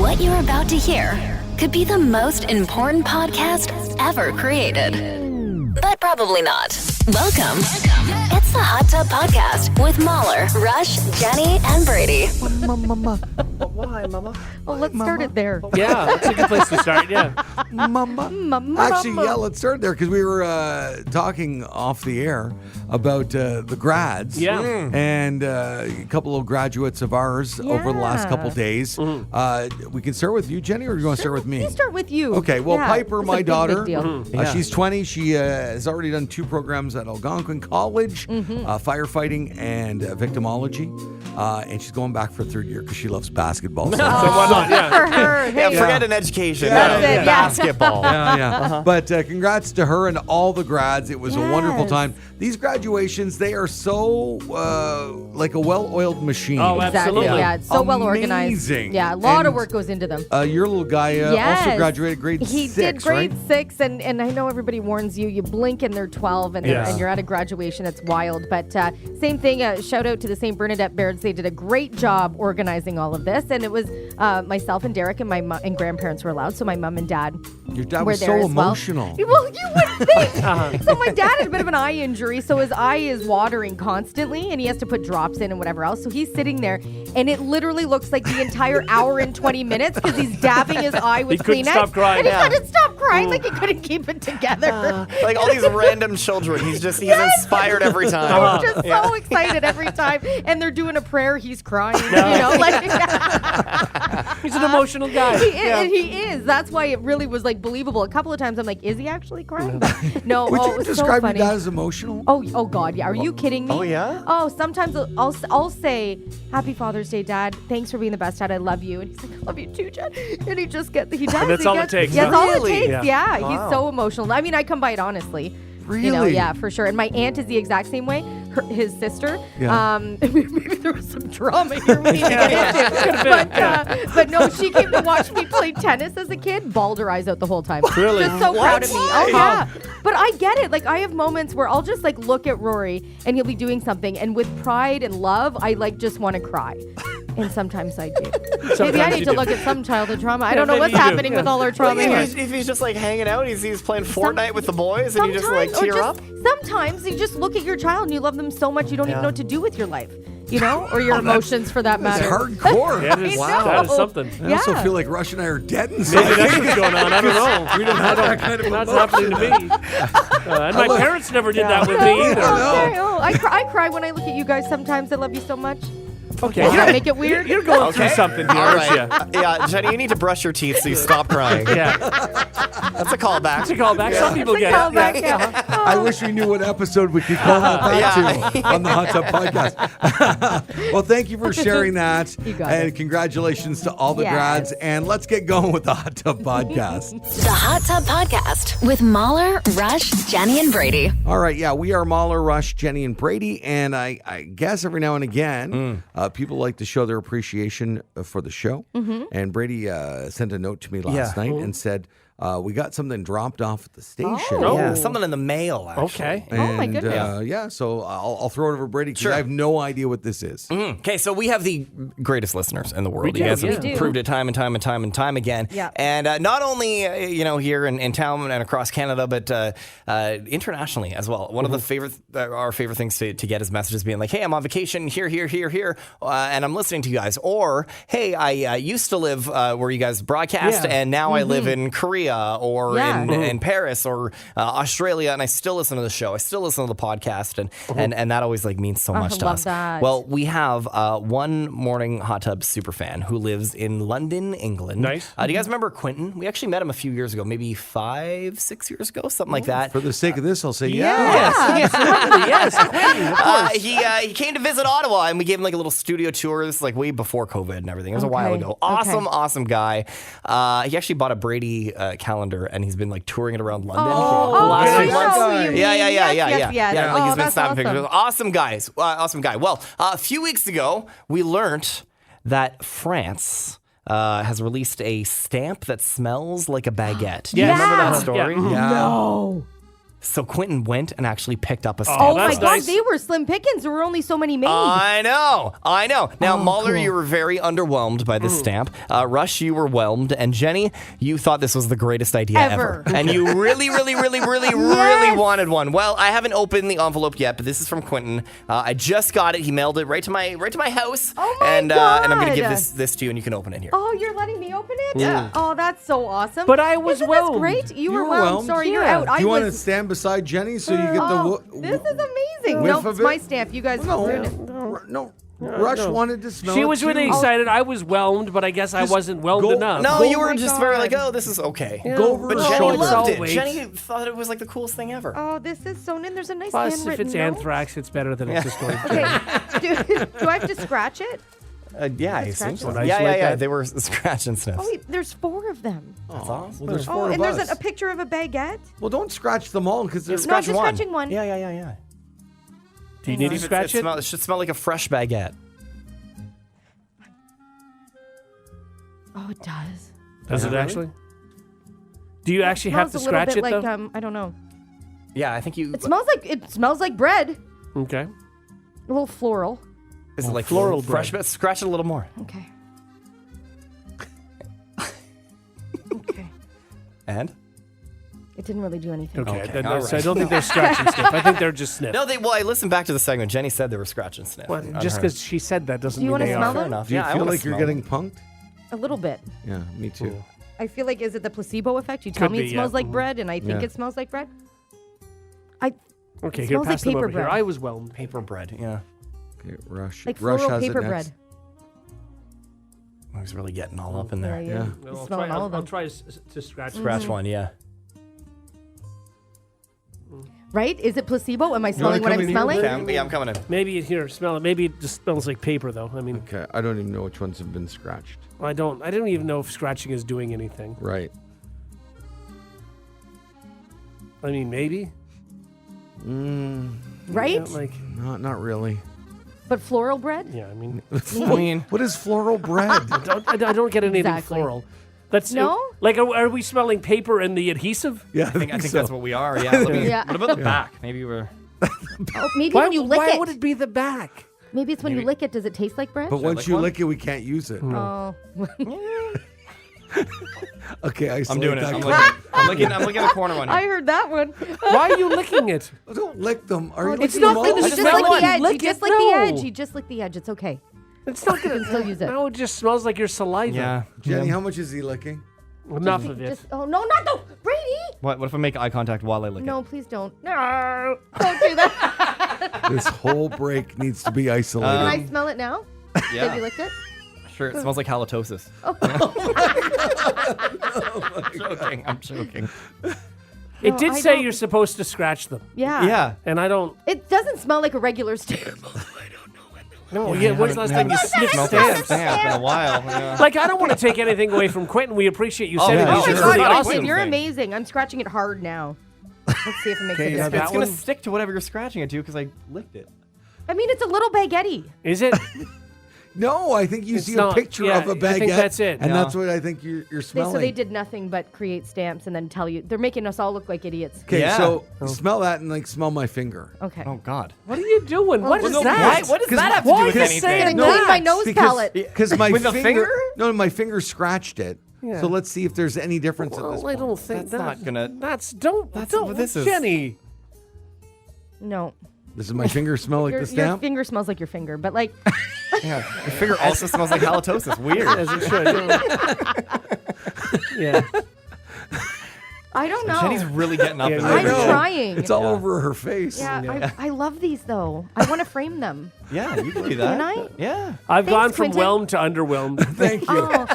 What you're about to hear could be the most important podcast ever created. But probably not. Welcome. It's the Hot Tub Podcast with Mahler, Rush, Jenny, and Brady. Why, Mama? Well, let's start it there. Yeah, that's a good place to start, yeah. Mama. Actually, yeah, let's start there because we were talking off the air about the grads. Yeah. And a couple of graduates of ours over the last couple days. We can start with you, Jenny, or do you want to start with me? You start with you. Okay, well, Piper, it's a my big daughter, deal. she's 20. She has already done 2 programs at Algonquin College, firefighting and victimology. And she's going back for 3rd year because she loves basketball. So Why not? Yeah. For her. Yeah, Hey. forget an education. That's it, yeah. Basketball. yeah. But congrats to her and all the grads. It was a wonderful Yes. time. These graduations, they are so like a well-oiled machine. Oh, Exactly. Absolutely. Yeah, it's so well organized. Amazing. Yeah, a lot of And, work goes into them. Your little guy also Yes. graduated grade 6, He did grade right? 6, and I know everybody warns you. You blink and they're 12, and, Yeah. and you're at a graduation. It's wild. But same thing. Shout out to the St. Bernadette Bairds. They did a great job organizing all of this, and it was myself and Derek and my and grandparents were allowed. So my mom and dad Your dad were was there so as well. emotional. Well, you would think. So my dad had a bit of an eye injury, so his eye is watering constantly, and he has to put drops in and whatever else. So he's sitting there, and it literally looks like the entire hour and 20 minutes because he's dabbing his eye with He couldn't Kleenex. stop crying. And he Yeah. couldn't stop crying, like he couldn't keep it together. Like all these random children. He's inspired every time. He's just so excited every time, and they're doing a prayer. He's crying, you know, like He's an emotional guy. he is. That's why it really was like believable. A couple of times I'm like, is he actually crying? No, Would oh, you it was describe so your funny. dad as emotional? Oh God, yeah. Are you kidding me? Oh, yeah? Oh, sometimes I'll say, Happy Father's Day, Dad. Thanks for being the best dad. I love you. And he's like, I love you too, Dad. And he does. And that's all it takes, That's huh? all it Really? takes. Yeah. Yeah. He's so emotional. I mean, I come by it honestly. You know, Really? yeah, for sure. And my aunt is the exact same way. His sister. Yeah. Maybe there was some drama here we need to get into. But no, she came to watch me play tennis as a kid, bawled her eyes out the whole time. Really? Just so proud of me. Oh, Why? yeah. But I get it. Like, I have moments where I'll just, like, look at Rory and he'll be doing something. And with pride and love, I, like, just want to cry. And sometimes I do. Maybe I need to look at some childhood trauma. I don't know maybe what's you do. happening with all our trauma here. If he's just like hanging out, he's playing Fortnite with the boys, and you just like Sometimes, or tear up. Sometimes you just look at your child and you love them so much you don't even know what to do with your life, you know, or your emotions for that That's matter. hardcore. Yeah, that is, I know. that is something. I also Yeah. feel like Rush and I are dead inside. Maybe that's what's going on. I don't know. We don't have that kind of That's emotion. happening to me. And my parents never did that with me either. Okay, oh, I cry when I look at you guys sometimes. I love you so much. Okay, Does that make it weird? You're going through something here, All aren't right. you? Yeah, Jenny, you need to brush your teeth so you stop crying. Yeah. That's a callback. It's a callback. Some people It's a get it. callback, yeah. I wish we knew what episode we could call that to on the Hot Tub Podcast. Well, thank you for sharing that. You got and it. congratulations to all the Yes. grads. And let's get going with the Hot Tub Podcast. The Hot Tub Podcast with Mahler, Rush, Jenny, and Brady. All right, yeah, we are Mahler, Rush, Jenny, and Brady. And I guess every now and again, people like to show their appreciation for the show. And Brady sent a note to me last night and said, we got something dropped off at the station. Oh. Yeah, something in the mail, actually. Okay. Oh, my And, goodness. yeah, so I'll throw it over Brady because Sure. I have no idea what this is. Okay, so we have the greatest listeners in the world. We You do, guys yeah. have We do. proved it time and time and time and time again. Yeah. And not only here in town and across Canada, but internationally as well. One of the our favorite things to get is messages being like, "Hey, I'm on vacation here, and I'm listening to you guys." Or, "Hey, I used to live where you guys broadcast, Yeah. and now I live in Korea or Yeah. in Paris or Australia, and I still listen to the show. I still listen to the podcast, and that always like means so much to love us. that. Well, we have one morning hot tub super fan who lives in London, England. Nice. Do you guys remember Quentin? We actually met him a few years ago, maybe 5-6 years ago, something like that. For the sake of this, I'll say Yes, Quentin, of course. He came to visit Ottawa, and we gave him like a little studio tour. This is like way before COVID and everything. It was a while Okay, ago. okay. Awesome guy. He actually bought a Brady calendar, and he's been like touring it around London. Oh, for the last I few know months. who you mean. Yeah. Yes. Like Oh, he's been that's snapping awesome. pictures. Awesome guy. Well, a few weeks ago, we learned that France has released a stamp that smells like a baguette. Do you Yes. remember that Yeah. story? Yeah. Yeah. No. So Quentin went and actually picked up a stamp. Oh my that's God, nice. they were slim pickings. There were only so many made. I know. Now, Mahler, cool. you were very underwhelmed by this stamp. Rush, you were whelmed. And Jenny, you thought this was the greatest idea ever. And you really wanted one. Well, I haven't opened the envelope yet, but this is from Quentin. I just got it. He mailed it right to my house. Oh my and I'm going to give God. this to you, and you can open it here. Oh, you're letting me open it? Yeah. Oh, that's so awesome. But I was Isn't whelmed. This great? You were were whelmed. whelmed? Sorry, you're Yeah. out. Do I you want to was. stand beside Jenny so you get Oh, the... this is amazing. whiff No, of it's my it? stamp. You guys No, ruined it. no. Rush wanted to smell She it was too. really excited. I was whelmed, but I guess I wasn't whelmed enough. No, Go- you were my just very God. like, oh, this is okay. Go over But her Jenny shoulder. loved it. Always. Jenny thought it was like the coolest thing ever. Oh, this is so neat. There's a nice Plus, if handwritten it's note. anthrax, it's better than it's just going to Okay. Do I have to scratch it? Yeah, I Let's assume scratch so. it. Nice Yeah, like yeah. that. They were scratch and sniffs. Oh, wait, there's 4 of them. That's awesome. Well, there's Oh, 4 of and there's us. a picture of a baguette. Well, don't scratch them all because there's... No, I'm just scratching one. Yeah. Do you need to It scratch it? It should smell like a fresh baguette. Oh, it does. Does it really? actually? Do you actually have to Smells a little scratch bit it, like though? I don't know. Yeah, I think you. It smells like bread. Okay. A little floral. Is it like floral fresh? bread. But scratch it a little more. Okay. Okay. And It didn't really do anything. Okay. Okay, then all so I right. don't think they're scratch and sniff. I think they're just sniff. no, well, I listened back to the segment. Jenny said they were scratch and sniff. Well, on just her. because she said that doesn't Do you mean wanna they smell are. them? Fair enough. Do you Yeah, I feel wanna like you're smell getting them. punked? A little bit. Yeah, me too. Cool. I feel like, is it the placebo effect? You tell Could me be, it smells yeah. like bread, and I think Yeah. it smells like bread. Okay, It here, smells like pass them paper over here. bread. I was whelmed. paper bread. Yeah, Okay, Rush. Like Rush floral has paper it next. bread. I was really getting all up in there. Yeah. Yeah. You're I'll smelling try, all of I'll them. try to scratch. Scratch Mm-hmm. one. Yeah. Right? Is it placebo? Am I wanna smelling what come I'm in here, smelling? Brady? Yeah, I'm coming in. Maybe here, smell it. Maybe it just smells like paper, though. I mean, Okay, I don't even know which ones have been scratched. I don't even know if scratching is doing anything. Right. I mean, maybe. Right? Yeah, like, Not really. But floral bread? yeah. I mean, I mean, What is floral bread? I don't get anything Exactly. floral. That's No? Like, are we smelling paper and the adhesive? Yeah, I think so. that's what we are. Yeah. Let me- Yeah. What about the back? Maybe we're. Oh, maybe when you lick why it. would it be the back? Maybe it's when you Maybe- lick it. Does it taste like bread? But once lick you one? lick it, we can't use it. Oh. Okay, I I'm doing it. that I'm comment. looking at the corner one. I heard that one. Why are you licking it? Don't lick them. Are you It's licking not them that all? you I just smell lick it. the edge. You Lick just it? lick the No. edge. You just lick the edge. It's okay. It's not gonna still use it. No, it just smells like your saliva. Yeah. Jenny, how much is he licking? Enough of it. Just, oh, no, not the Brady. What if I make eye contact while I lick No, it? please don't. No. Don't do that. This whole break needs to be Can isolated. I smell it now? That you Yeah. licked it? Sure. It smells like halitosis. I'm joking. It No, did I say don't- you're supposed to scratch them, Yeah. Yeah. and I don't. It doesn't smell like a regular stamp. No, yeah. When's the last time you sniffed Smelled like stamps? stamp in a while. Yeah. Like, I don't want to take anything away from Quentin. We appreciate you Oh, sending yeah, these. Oh my It's sure. really God, Quentin, awesome. Quentin, you're thing. amazing. I'm scratching it hard now. Let's see if it makes a Okay, now difference. that It's gonna one? stick to whatever you're scratching it to because I licked it. I mean, it's a little baguette. Is it? No, I think you It's see not- a picture yeah, of a I baguette. think that's it. And Yeah. that's what I think you're smelling. So they did nothing but create stamps and then tell you. They're making us all look like idiots. Okay, Yeah. so smell that and like smell my finger. Okay. Oh God. What are you doing? What is no, that? What does 'Cause that have to why do with you anything? say I'm it? gonna clean my nuts, nose Because palette. because my With the finger? No, my finger scratched it. Yeah. So let's see if there's any difference at this Well, I point. don't think That's not gonna- That's what this is. Jenny. No. Does my finger smell like Your the stamp? finger smells like your finger, but like, Yeah. Your finger also smells like halitosis. Weird. As it should. Yeah. I don't know. Jenny's really getting up Yeah, in I I'm there. know. trying. It's all over her face. Yeah, I love these though. I want to frame them. Yeah, you can do that. Can I? Yeah. I've Thanks, gone from Quentin. whelmed to underwhelmed. Thank you. Oh,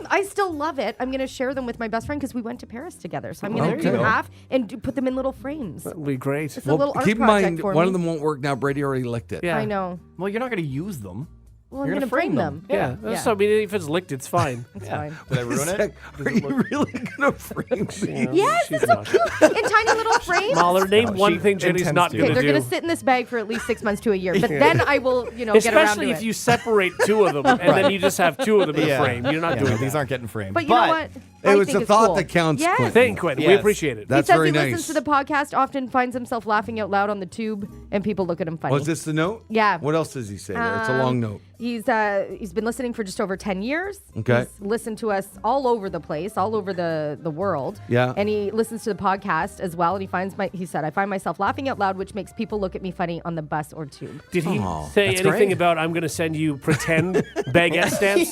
I still love it. I'm going to share them with my best friend because we went to Paris together. So I'm going to Okay. do half and put them in little frames. That'd be great. It's a little art keep in project mind, for one me. of them won't work now. Brady already licked it. Yeah. I know. Well, you're not going to use them. Well, I'm You're going to gonna frame frame them. them. Yeah. So, I mean, if it's licked, it's fine. It's fine. Did I ruin it? Are you really gonna frame these? Yes, She's it's not. in tiny little frames. Mahler, name No, one she thing Jenny's intends not to. going Okay, to they're do. going to sit in this bag for at least 6 months to a year. But then I will, get around to Especially it. if you separate two of them and then you just have two of them in a frame. You're not Yeah, doing no, these that. aren't getting framed. But you know what? It was think a is thought cool. that counts, Yes. Quentin. Thank Quentin. We Yes. appreciate it. That's he says very he nice. listens to the podcast, often finds himself laughing out loud on the tube, and people look at him funny. Was this the note? Yeah. What else does he say there? It's a long note. He's been listening for just over 10 years. Okay. He's listened to us all over the place, all over the world. Yeah. And he listens to the podcast as well. And he said, I find myself laughing out loud, which makes people look at me funny on the bus or tube. Did he Oh, say that's anything great. about I'm going to send you pretend baguette stamps?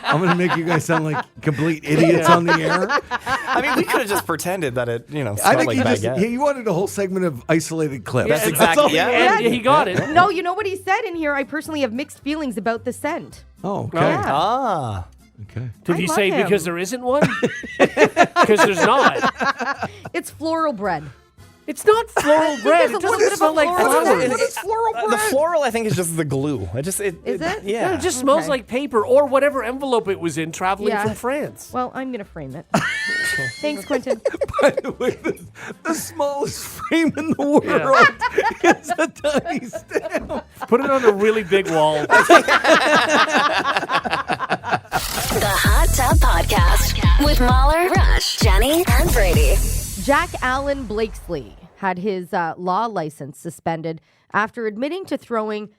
I'm going to make you guys sound like complete idiots on the air. I mean, we could have just pretended that it, I smelled think like he baguette. he wanted a whole segment of isolated clips. That's and- exactly, all he yeah. And he got it. No, you know what he said in here? I personally have mixed feelings about the scent. Oh, okay. Yeah. Ah. Okay. Did I he love say him. because there isn't one? Because there's not. It's floral bread. It's not floral bread. there's It a little doesn't bit of smell a like floral flowers. scent. What is floral The floral, I think, is just the glue. Is it? Yeah. It just smells Okay. like paper or whatever envelope it was in traveling Yeah. from France. Well, I'm going to frame it. Thanks, Quentin. By the way, the smallest frame in the world is a tiny stamp. Put it on a really big wall. The Hot Tub Podcast with Mahler, Rush, Jenny, and Brady. Jack Allen Blakesley had his law license suspended after admitting to throwing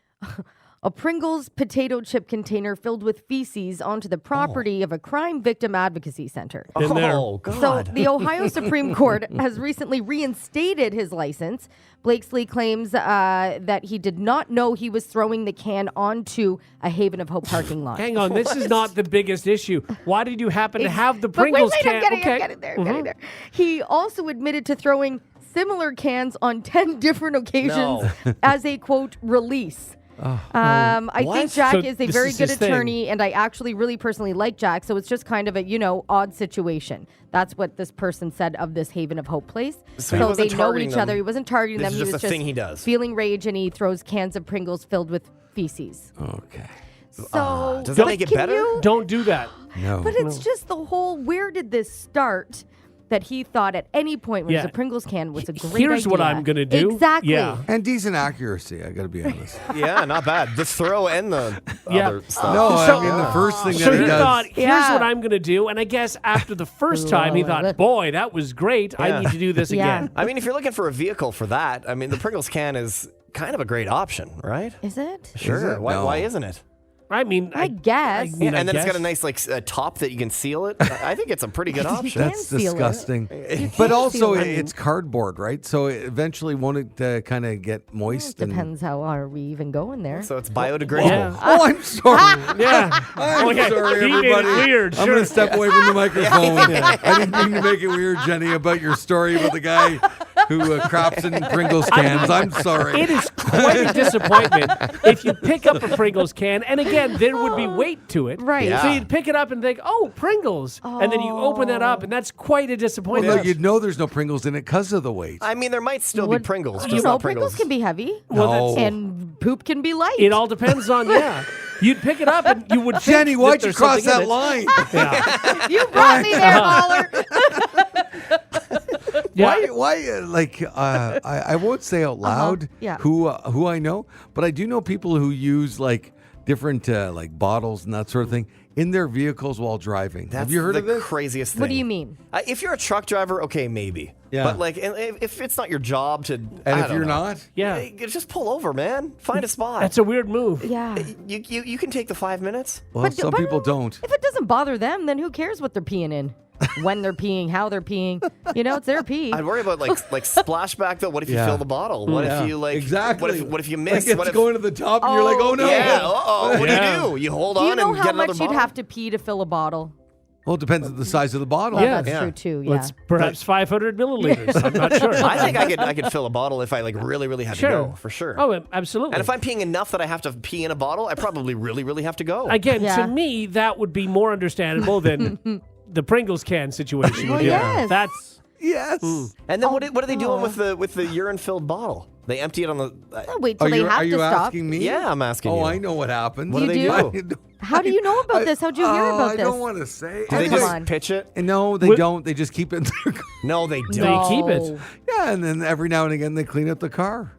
a Pringles potato chip container filled with feces onto the property of a crime victim advocacy center. Been there. Oh, So God. the Ohio Supreme Court has recently reinstated his license. Blakesley claims that he did not know he was throwing the can onto a Haven of Hope parking lot. Hang on, this is not the biggest issue. Why did you happen to have the But Pringles wait, can? I'm getting there. I'm getting there. He also admitted to throwing similar cans on 10 different occasions as a, quote, release. I think What? Jack So is a this very is good his thing. attorney, and I actually really personally like Jack, so it's just kind of a, odd situation. That's what this person said of this Haven of Hope place. So he they wasn't know targeting each them. other. He wasn't targeting This them. is He just was a just thing he does. feeling rage, and he throws cans of Pringles filled with feces. Okay. So Does that make it can better? you- Don't do that. No. But it's just the whole, where did this start? That he thought at any point when Yeah. the Pringles can was a great Here's what idea. I'm gonna do. Exactly. Yeah. and decent accuracy, I got to be honest. Yeah, not bad. The throw and the Yeah. other stuff. No, So- I mean, the first thing So that he he does. thought, here's Yeah. what I'm going to do. And I guess after the first time, he thought, boy, that was great. I Yeah. need to do this Yeah. again. I mean, if you're looking for a vehicle for that, I mean, the Pringles can is kind of a great option, right? Is it? Sure. it? Why, No. why isn't it? I mean, I guess. mean, I And then it's got a guess. nice top that you can seal it. I think it's a pretty good option. That's can seal it. disgusting. can But also, seal it. it's cardboard, right? So eventually, won't it kind of get moist? and- Depends how are we even going there. So it's biodegradable. Yeah. Oh, I'm sorry. Yeah. I'm Okay, sorry, he made it everybody. weird, I'm sure. going to step away from the microphone. I didn't mean to make it weird, Jenny, about your story about the guy who craps in Pringles cans. I'm sorry. It is quite a disappointment if you pick up a Pringles can, and again, there would be weight to it. Right. Yeah. So you'd pick it up and think, oh, Pringles. And then you open that up, and that's quite a well, disappointment. no, you'd know there's no Pringles in it because of the weight. I mean, there might still What- be Pringles, You just know, not Pringles can be heavy. No. And poop can be light. It all depends on, yeah. You'd pick it up, and you would think Jenny, that why'd you there's cross something in that it. line? Yeah. You brought me there, Mahler. Yeah. I won't say out loud Yeah. who I know, but I do know people who use like different like bottles and that sort of thing in their vehicles while driving. That's Have you heard the of this? craziest thing. What do you mean? If you're a truck driver, okay, maybe. Yeah. But like, if it's not your job to, And I if don't you're know. not, Yeah. Just pull over, man. Find a spot. That's a weird move. Yeah. You can take the 5 minutes. well, some but people don't. If it doesn't bother them, then who cares what they're peeing in? When they're peeing, how they're peeing. You know, it's their pee. I'd worry about like splashback though. What if you Yeah. fill the bottle? What if you like exactly? What if you Like miss? it's what if going to the top and you're like, oh no. yeah? Uh-oh. What Yeah. do? You hold Do on you know and how get another much you'd bottle? have to pee to fill a bottle? Well, it depends on the size of the bottle. Well, Yeah. that's Yeah. true too. Yeah. Well, it's perhaps 500 milliliters. I'm not sure. I think I could fill a bottle if I like really had Sure. to go for sure. Oh, absolutely. And if I'm peeing enough that I have to pee in a bottle, I probably really have to go. Again, Yeah. to me, that would be more understandable than the Pringles can situation. Well, would be. yes. That's Yes. And then what are they doing with the urine filled bottle? They empty it on the. Oh, wait till Are they you, have are to you stop. asking me? Yeah, I'm asking Oh, you. I know what happened. What do You they do? do? How do you know about this? How'd you hear about I this? don't want to say. Do they Come just on. pitch it? No, they What- don't. They just keep it in their car. No, they don't. They keep it. No. Yeah, and then every now and again they clean up the car.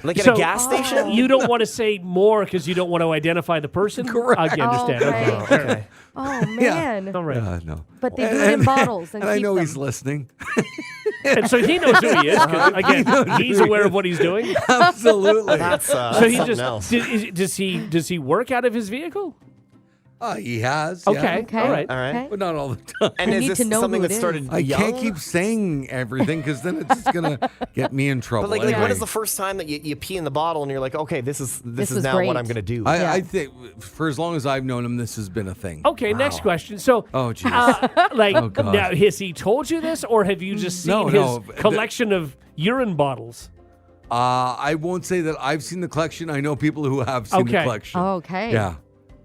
Like at a gas station? You don't want to say more because you don't want to identify the person? Correct. I understand. Okay. Okay. Oh, man. All right. No. But they do it in bottles and I keep know them. he's listening. And so he knows who he is because, again, he's aware of what he's doing. Absolutely. That's So he something just else. does he work out of his vehicle? He has. Okay. Yeah. Okay. All right. All right. Okay. But not all the time. And I is need this to know something who that it started is. I young? can't keep saying everything because then it's just going to get me in trouble. But like anyway. when is the first time that you pee in the bottle and you're like, okay, this is was now great. what I'm going to do? Yeah. I think for as long as I've known him, this has been a thing. Okay, next question. So, Oh, geez. like, Oh, God. now, has he told you this, or have you just seen No, his collection of urine bottles? I won't say that I've seen the collection. I know people who have seen the Okay. collection. Okay. Yeah.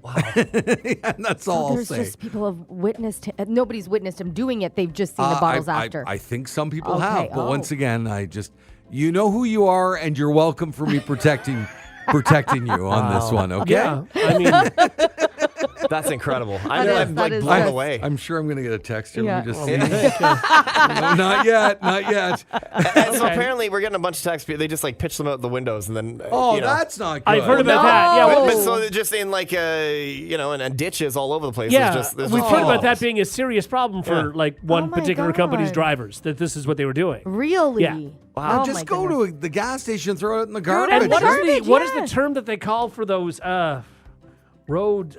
Wow. And that's all I'll There's say. just people have witnessed him. Nobody's witnessed him doing it. They've just seen the bottles after. I think some people Okay, have, but oh. once again, you know who you are, and you're welcome for me protecting you on this one. Okay. Yeah. I mean, That's incredible. That is- I'm that like is blown just- away. I'm sure I'm going to get a text here. Let me just Yeah. see. No, not yet. Not yet. And so Okay. apparently we're getting a bunch of texts. They just like pitch them out the windows and then. Oh, you know. that's not good. I've heard about No. that. Yeah. But, Oh. but so they're just in like and ditches all over the place. Yeah, There's we've just heard about that bottles. being a serious problem for Yeah. like one Oh my particular company's God. drivers. That this is what they were doing. Really? Yeah. Wow. Just go to the gas station, throw it in the it garbage. in And the what is garbage, what is yeah. the term that they call for those road?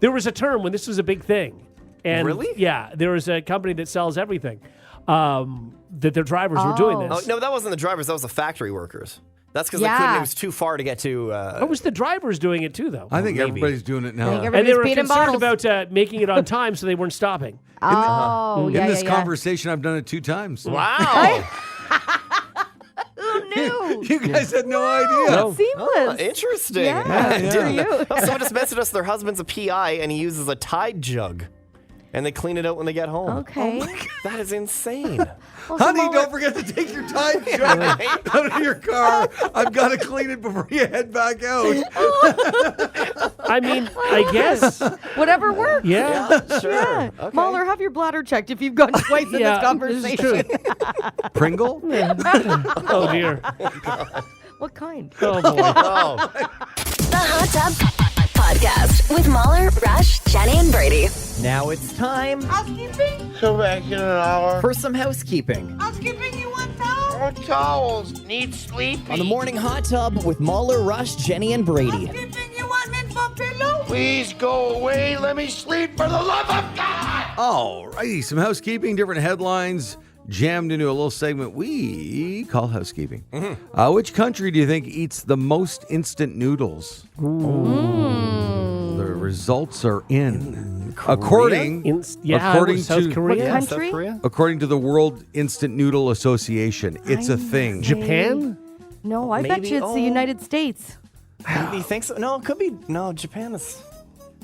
There was a term when this was a big thing. And Really? Yeah, there was a company that sells everything. That their drivers were doing Oh. Oh, this. no, that wasn't the drivers. That was the factory workers. That's because Yeah. they couldn't. It was too far to get to. It was the drivers doing it too, though. I think Maybe. everybody's doing it I think now. And they everybody's were peeing in concerned bottles. about making it on time, so they weren't stopping. Oh, yeah, In this yeah, yeah. conversation, I've done it 2 times. wow. Who knew? You guys had no idea. No. Seamless. Interesting. Yeah, Yeah. for you. Someone just messaged us. Their husband's a PI and he uses a Tide jug, and they clean it out when they get home. Okay. That is insane. Well, so Honey, Mueller- don't forget to take your Tide jug out of your car. I've got to clean it before you head back out. I mean, I guess. Whatever works. Yeah. Sure. Yeah. Okay. Mahler, have your bladder checked if you've gone twice in Yeah, this conversation. this is true. Pringle? Oh dear. What kind? Oh boy. Oh, The Hot Tub Podcast with Mahler, Rush, Jenny, and Brady. Now it's time Come back in an hour. for some housekeeping More towels. Need sleepy. on the Morning Hot Tub with Mahler, Rush, Jenny, and Brady. Please go away. Let me sleep for the love of God. All righty, some housekeeping, different headlines jammed into a little segment we call housekeeping. Which country do you think eats the most instant noodles? The results are in. According South to Korea. What South country? Korea? according to the World Instant Noodle Association, it's a thing. Japan? No, I bet Maybe- you it's the United States. You think so? No, it could be. No, Japan is.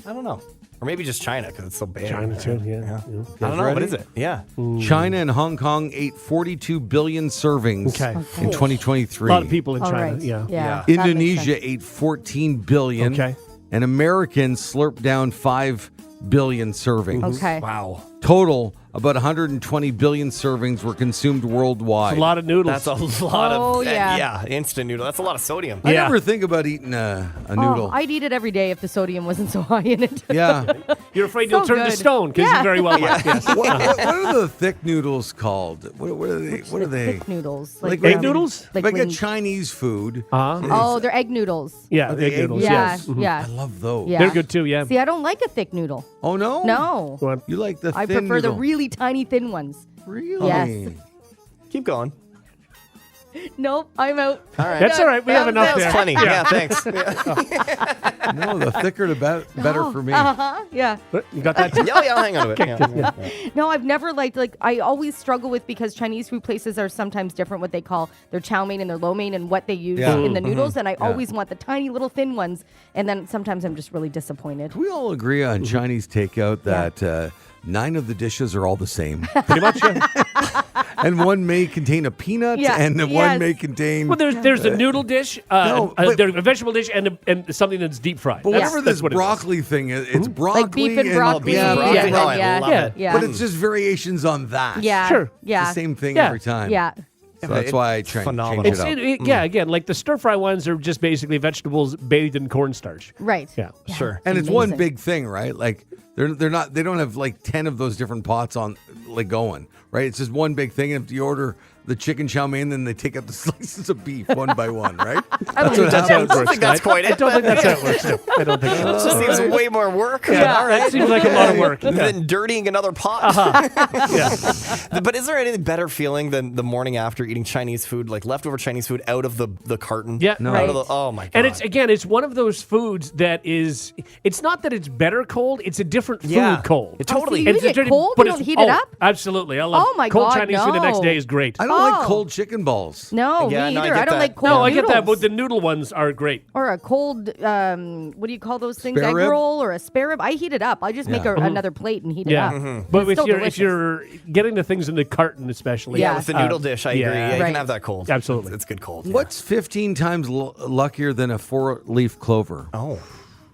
I don't know. Or maybe just China because it's so big. China too, yeah. I don't know. What ready? is it? Yeah. China and Hong Kong ate 42 billion servings Okay. in 2023. A lot of people in All China. right. Yeah. Yeah. that makes Indonesia sense. ate 14 billion. Okay. And Americans slurped down 5 billion servings. Okay. Wow. Total, about 120 billion servings were consumed worldwide. A lot of noodles. That's a lot of. Oh, yeah. Yeah. Instant noodle. That's a lot of sodium. I Yeah. never think about eating a noodle. Oh, I'd eat it every day if the sodium wasn't so high in it. Yeah. You're afraid So you'll turn to good. stone because Yeah. you very well might. Yes. what are the thick noodles called? What are they? What are they? Thick noodles. Like Egg when- noodles? Like Like a when- Chinese food. Oh, they're egg noodles. Yeah, Are egg they egg noodles. Yeah, Yes. Mhm. yeah. I love those. Yeah. They're good too. Yeah. See, I don't like a thick noodle. Oh no? No. Go on. You like the I thin prefer the noodle. really tiny thin ones. Really? Yes. Keep going. Nope, I'm out. All right. That's all right. We have enough That's there. plenty. Yeah, thanks. No, the thicker the better for me. Uh-huh. Yeah. You got that too? Yeah, I'll hang on to it. Yeah. No, I've never liked, I always struggle with, because Chinese food places are sometimes different what they call their chow mein and their lo mein and what they use Yeah. in the noodles. And I always want the tiny little thin ones. And then sometimes I'm just really disappointed. We all agree on Chinese takeout that 9 of the dishes are all the same. Pretty much. Yeah. And one may contain a peanut, Yeah, and one yes. may contain. Well, there's a noodle dish, No, but- there's a vegetable dish, and something that's deep fried. but That's- whatever that's this what it is. broccoli thing is, it's broccoli. Like beef and broccoli. Yeah, broccoli. beef and Oh, I broccoli. love yeah, it. yeah. But it's just variations on that. Yeah. Sure. Yeah. It's the same thing Yeah. every time. Yeah. So that's why I try and change it up. Yeah, again, like the stir fry ones are just basically vegetables bathed in cornstarch. Right. Yeah. Sure. And it's one amazing. big thing, right? Like they don't have like 10 of those different pots on like going, right? It's just one big thing. And if you order the chicken chow mein, then they take out the slices of beef one by one, right? That's what That's how it happens. works. think that's quite it. I don't think that's how it works. No, I don't think so. It just seems way more work. Yeah, All right. It seems like a lot of work. Than dirtying another pot. Yeah. But is there any better feeling than the morning after eating Chinese food, like leftover Chinese food out of the carton? Yeah. No. Out of Right. oh my god. And it's one of those foods that is, it's not that it's better cold, it's a different food Yeah. cold. It totally- You eat it cold? but You it's- don't heat it up? Absolutely. I love Oh my cold God, Chinese food the next no. day is great. I don't like Oh. cold chicken balls. No, Yeah, me no, I either. get I don't that. like cold No, I get that, noodles. but the noodle ones are great. Or a cold, what do you call those things? Spare Egg rib? roll or a spare rib? I heat it up. I just make Yeah. another plate and heat it Yeah. up. But It's if still you're delicious. getting the things in the carton especially. yeah, Yeah. with the noodle dish, I agree. Yeah, you Right. can have that cold. Absolutely. It's good cold. yeah. What's 15 times luckier than a 4-leaf clover? Oh,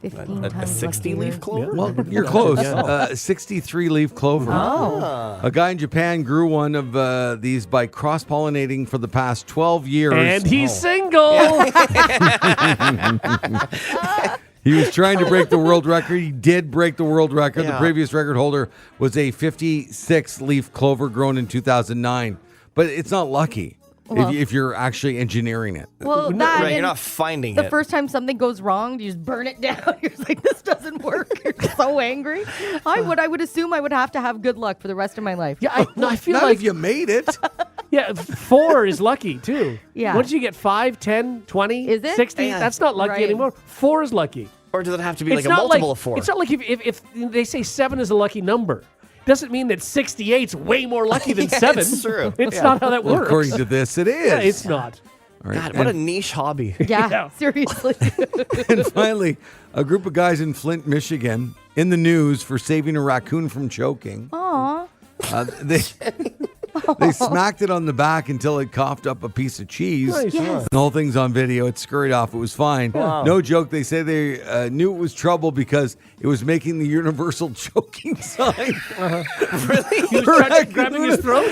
15 a times 60-leaf luckier. clover? Well, you're close. 63-leaf clover. Oh. A guy in Japan grew one of these by cross-pollinating for the past 12 years. And he's single. He was trying to break the world record. He did break the world record. The Yeah. previous record holder was a 56-leaf clover grown in 2009. But it's not lucky if you're actually engineering it. Well, No, that right, you're and not finding the it. first time something goes wrong, you just burn it down. You're just like, this doesn't work. You're so angry. I would assume I would have to have good luck for the rest of my life. Yeah, I feel Not like if you made it. yeah, 4 is lucky too. Yeah. Once you get 5, 10, 20, Is it? 60, Yeah. that's not lucky Right. anymore. 4 is lucky. Or does it have to be It's like a not multiple like of 4? It's not like if they say 7 is a lucky number. Doesn't mean that 68's way more lucky than 7. it's true. It's Yeah. not how that Well, works. according to this, it is. Yeah, it's not. All right. God, what a niche hobby. Yeah, Yeah. seriously. And finally, a group of guys in Flint, Michigan, in the news for saving a raccoon from choking. Aw. They smacked it on the back until it coughed up a piece of cheese. Nice. Yes. The whole thing's on video. It scurried off. It was fine. No joke. They say they knew it was trouble because it was making the universal choking sign. He was grabbing his throat. To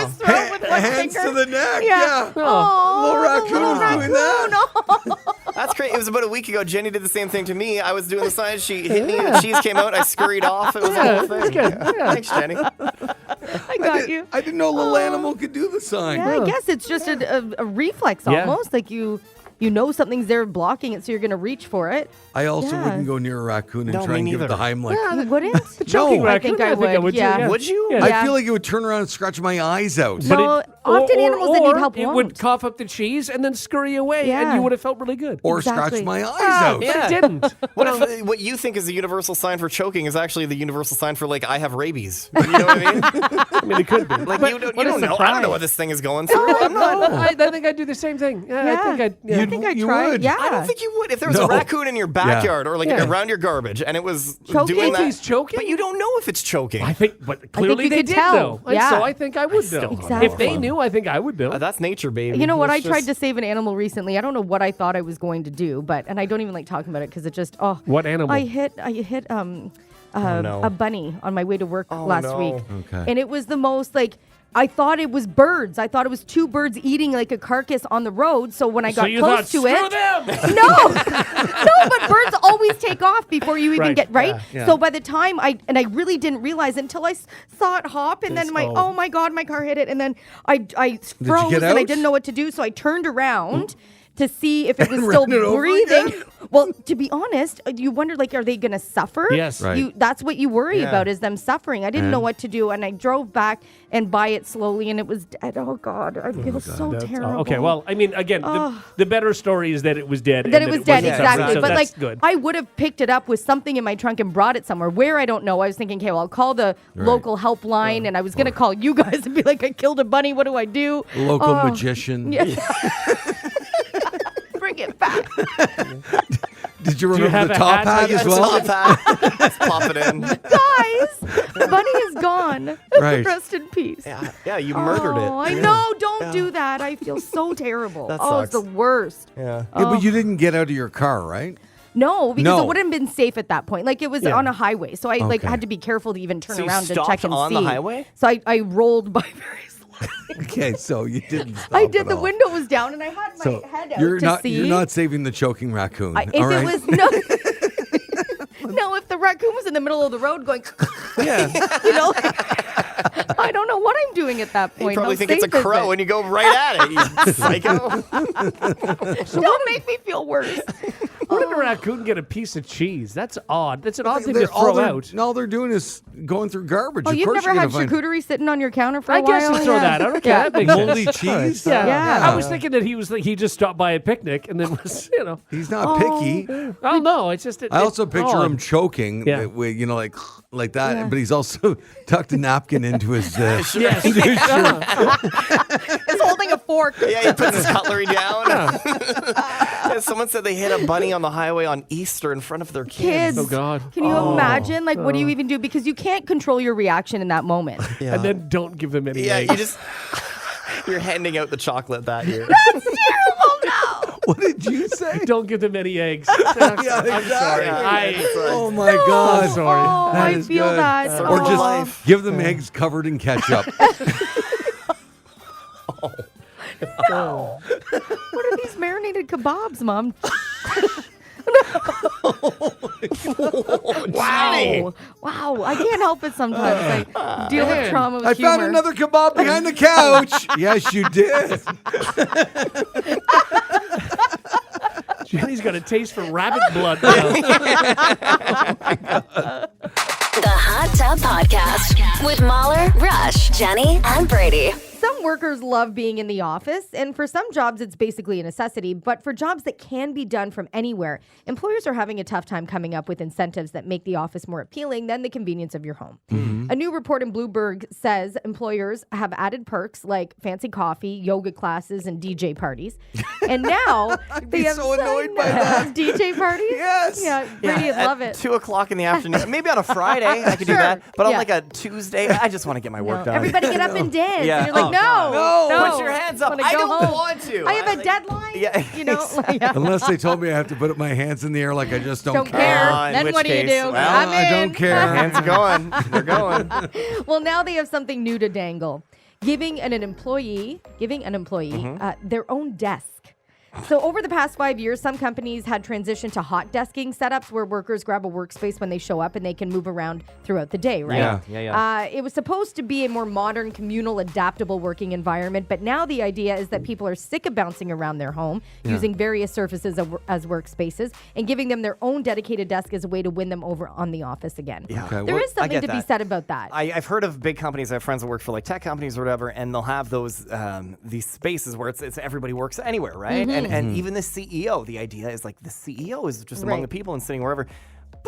his throat with one Hands finger. to the neck. Yeah. Yeah. Aw, Little raccoon was doing that. That's great. It was about a week ago. Jenny did the same thing to me. I was doing the sign. She hit me. The cheese came out. I scurried off. It was a whole thing. That's good. Yeah. Thanks, Jenny. I got you. I didn't know a little animal could do the sign. Yeah, I guess it's just a reflex Yeah. almost. Like you know something's there blocking it, so you're going to reach for it. I also Yeah. wouldn't go near a raccoon and No, try me and give it the neither. Heimlich. You wouldn't? Choking No. I raccoon. think I would, too, yeah. Would you? Yeah. Yeah. I feel like it would turn around and scratch my eyes out. But No, often animals that need help it won't. would cough up the cheese and then scurry away, and Yeah. you would have felt really good. Or Exactly. scratch my eyes Ah, out. But Yeah. it didn't. What if what you think is the universal sign for choking is actually the universal sign for like I have rabies? You know what I mean? I mean, it could be. Like But you don't, what you a don't know. I don't surprise. know what this thing is going through. I'm not. No, I think I'd do the same thing. Yeah, Yeah. I think I'd. Yeah. I think I You tried. would. Yeah. I don't think you would. If there was No. a raccoon in your backyard or like Yeah. around your garbage and it was Choking? doing If that, he's choking? but you don't know if it's choking. I think, but clearly you they could did tell. know. And Yeah. so I think I would know. don't know. If they Exactly. knew, I think I would know. That's nature, baby. You know what? I That's tried just- to save an animal recently. I don't know what I thought I was going to do, and I don't even like talking about it because it just What animal? I hit no. a bunny on my way to work last no. week. Okay. And it was the most like I thought it was birds. I thought it was 2 birds eating like a carcass on the road. So when I so got you close thought, to screw it, them. no, but birds always take off before you even Right, get right. yeah. So by the time I really didn't realize until I saw it hop, and then oh my god, my car hit it, and then I froze get and I out? didn't know what to do, so I turned around to see if it was And still ran it over breathing. again? Well, to be honest, you wonder like, are they going to suffer? Yes. Right. That's what you worry Yeah. about is them suffering. I didn't know And? what to do, and I drove back and by it slowly, and it was dead. Oh God, I feel so That's- terrible. okay, well, I mean, again, the better story is that it was dead. That and it was dead, wasn't exactly. suffering, so But that's like, good. I would have picked it up with something in my trunk and brought it somewhere. Where I don't know. I was thinking, okay, well, I'll call the local helpline, and I was gonna call you guys and be like, I killed a bunny. What do I do? Local Oh, magician. Yeah. Bring it back. Did you you remember have the a top hat? hat Yeah, as it's well? not that. Let's pop it in. Guys, Bunny is gone. Right. Rest in peace. Yeah, you murdered Oh, it. I know. Don't do that. I feel so terrible. That oh, it's the sucks. worst. Yeah. Yeah, but you didn't get out of your car, right? No, because No. it wouldn't have been safe at that point. Like it was Yeah. on a highway, so I like Okay. had to be careful to even turn So you around and stopped check and on see. the highway? So I rolled by very slowly. Okay, so you didn't stop I did. at The all. window was down, and I had my So head out you're to not see. you're not saving the choking raccoon. If all right? it was no. No, if the raccoon was in the middle of the road going, yeah. you know, I don't know what I'm doing at that point. You probably How think it's a safe is crow it? and you go right at it, you psycho. Don't make me feel worse. Where did a raccoon get a piece of cheese? That's odd. That's an odd thing They're- to throw out. All they're doing is going through garbage. Oh, of you've course never you're had gonna find charcuterie sitting on your counter for a I while? guess you throw that out. Okay, that makes sense. moldy cheese. Yeah. Yeah. I was thinking that he just stopped by a picnic and then was, He's not picky. Oh no, it's just. I also picture him choking, Yeah. with, like that. Yeah. But he's also tucked a napkin into his. Yes. He's holding a fork. Yeah, he puts his cutlery down. Someone said they hit a bunny on the highway on Easter in front of their kids. Kids. Oh, God. Can you imagine? Like, what do you even do? Because you can't control your reaction in that moment. And then don't give them any. Yeah, eggs. you're handing out the chocolate that year. That's terrible. No. What did you say? Don't give them any eggs. Yeah, I'm sorry. exactly. Oh my God! sorry. Oh, That I is feel good. that. Or Oh. just give them eggs covered in ketchup. What are these marinated kebabs, Mom? Wow. Wow. I can't help it sometimes. I deal with trauma with I humor. found another kebab behind the couch. Yes, you did. Jenny's got a taste for rabbit blood now. The Hot Tub Podcast with Mahler, Rush, Jenny, and Brady. Some workers love being in the office, and for some jobs, it's basically a necessity. But for jobs that can be done from anywhere, employers are having a tough time coming up with incentives that make the office more appealing than the convenience of your home. A new report in Bloomberg says employers have added perks like fancy coffee, yoga classes, and DJ parties. And now they have so annoyed by that. DJ parties? Yes. Yeah, Brady would love it. 2:00 in the afternoon. Maybe on a Friday I could do Sure. that. But on Yeah. like a Tuesday, I just want to get my work No, done. everybody get up and dance. Yeah. And you're like, Oh, no. Put your hands up. wanna I go don't home. want to. I have a like- deadline. Yeah. You know? Like, yeah. Unless they told me I have to put up my hands in the air like I just don't Don't care. in Then which what do you case, do? well, I'm I don't in. care. Hands are going. They're going. Well, now they have something new to dangle, giving an employee their own desk. So over the past 5 years, some companies had transitioned to hot desking setups where workers grab a workspace when they show up and they can move around throughout the day, right? Yeah. It was supposed to be a more modern, communal, adaptable working environment, but now the idea is that people are sick of bouncing around their home, using various surfaces as workspaces, and giving them their own dedicated desk as a way to win them over on the office again. Yeah. Okay, There what- is something I to get be that. said about that. I've heard of big companies. I have friends that work for like tech companies or whatever, and they'll have those these spaces where it's everybody works anywhere, right? And even the CEO, the idea is like the CEO is just among Right. the people and sitting wherever.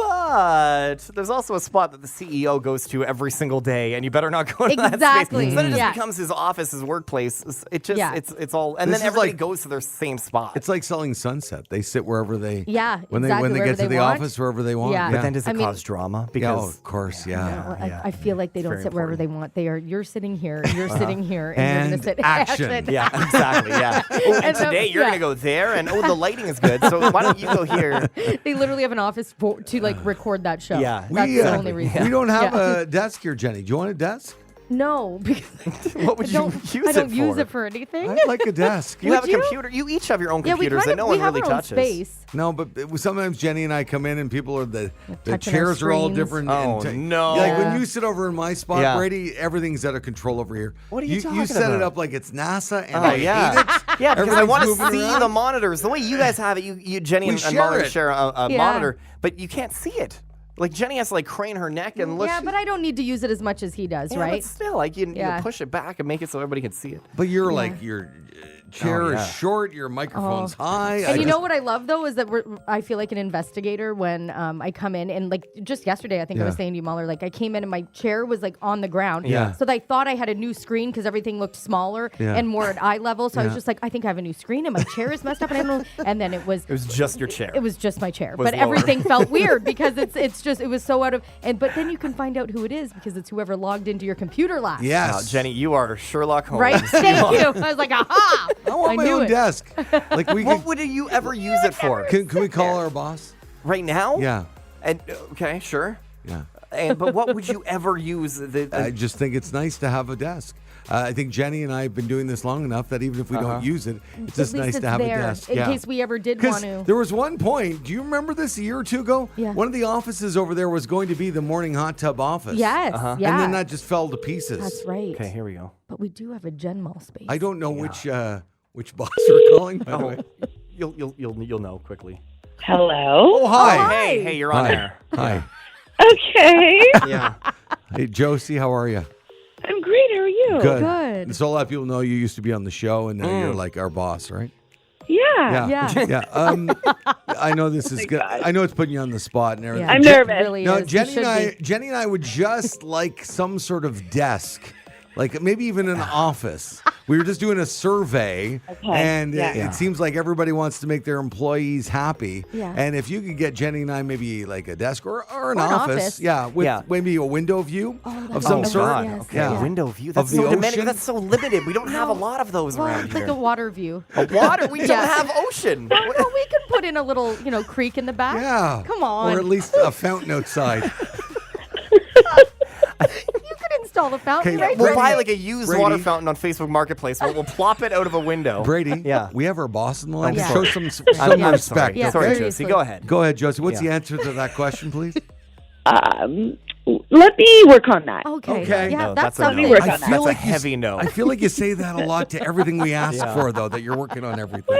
But there's also a spot that the CEO goes to every single day, and you better not go to that Exactly. space. So then it just Yeah. becomes his office, his workplace. It just Yeah. it's all, and This then is everybody like- goes to their same spot. It's like selling Sunset. They sit wherever they. Yeah, When exactly, they wherever get to they the want. office, wherever they want. Yeah. but then does it I mean- cause drama? Yeah, Because of course, yeah. Well, I feel like they don't very sit wherever important. they want. They are. You're sitting here. You're sitting here, and, you're And going to sit. action. yeah, exactly. Yeah. Oh, and And so- today you're yeah. gonna go there, and the lighting is good. So why don't you go here? They literally have an office to like record that show. Yeah. That's We, the only reason. we don't have Yeah. a desk here, Jenny. Do you want a desk? No, because What would I you don't, use I don't it use for? it for anything. I'd like a desk. You have a Would you? computer. You each have your own Yeah, we computers kind that of no we one have really our own touches. space. No, but sometimes Jenny and I come in and people are the touching our chairs are all screens. different. Oh, and no. Like Yeah. when you sit over in my spot, Yeah. Brady, everything's out of control over here. What are you You talking set it about? up like it's NASA, and Oh I yeah, hate it. yeah. Because I Everything's want to moving see around. the monitors. The way you guys have it, you Jenny We and share Molly it. share a Yeah. monitor, but you can't see it. Like Jenny has to like crane her neck and look. Yeah, but I don't need to use it as much as he does, Yeah, right? But still, like you Yeah. push it back and make it so everybody can see it. But you're like your chair Oh, yeah. is short, your microphone's high. And you know what I love though is that I feel like an investigator when I come in and like just yesterday I think I was Yeah. saying to you, Mahler, like I came in and my chair was like on the ground. Yeah. So I thought I had a new screen because everything looked smaller Yeah. and more at eye level. So I was Yeah. just like, I think I have a new screen and my chair is messed up and I don't know. And then it was just your chair. It was just my chair, Was but lower. everything felt weird because it's just it was so out of but then you can find out who it is because it's whoever logged into your computer last. Yes, Wow, Jenny, you are Sherlock Holmes. Right? Thank you. I was like, aha! I want my knew own it. desk. Like we What could, would you ever use it for? can we call our boss? Right now? Yeah, And okay, sure. yeah. But what would you ever use? I just think it's nice to have a desk. I think Jenny and I have been doing this long enough that even if we don't use it, it's just At least nice it's to have there a desk. in case we ever did want to. There was one point, do you remember this a year or two ago? Yeah. One of the offices over there was going to be the morning hot tub office. Yes, yeah. And then that just fell to pieces. That's right. Okay, here we go. But we do have a Gen Mall space. I don't know which boss we're calling, by the way. You'll know quickly. Hello. Oh, hi. Hey, you're on there. Hi. Okay. Yeah. Hey, Josie, how are you? I'm great. How are you? Good. So a lot of people know you used to be on the show, and now you're like our boss, right? Yeah. Yeah. I know this is good. God. I know it's putting you on the spot and everything. I'm It nervous. really No, is. You Jenny should be. and I would just like some sort of desk, like maybe even an office. We were just doing a survey, and yeah. it seems like everybody wants to make their employees happy. Yeah. And if you could get Jenny and I maybe like a desk or an an office, office. with maybe a window view of that's some so sort. God. Yes, Okay, yeah. window view. Of That's the so ocean? That's so limited. We don't have a lot of those Well, around it's here. like a water view. Water. We don't Yeah. have ocean. Well, we can put in a little, creek in the back. Yeah. Come on. Or at least a fountain outside. You could install a fountain Okay, right We'll there. buy like a used Brady. water fountain on Facebook Marketplace. We'll plop it out of a window. Brady, Yeah. we have our boss in the line. Yeah. Show some I'm Yeah. respect. sorry. Yeah, Sorry, okay? Josie. seriously. Go ahead. Go ahead, Josie. What's Yeah. the answer to that question, please? Let me work on that. Okay. Okay. Yeah, No, that's that's a something. no. Work I on that. feel That's like a heavy no. I feel like you say that a lot to everything we ask Yeah. for, though, that you're working on everything.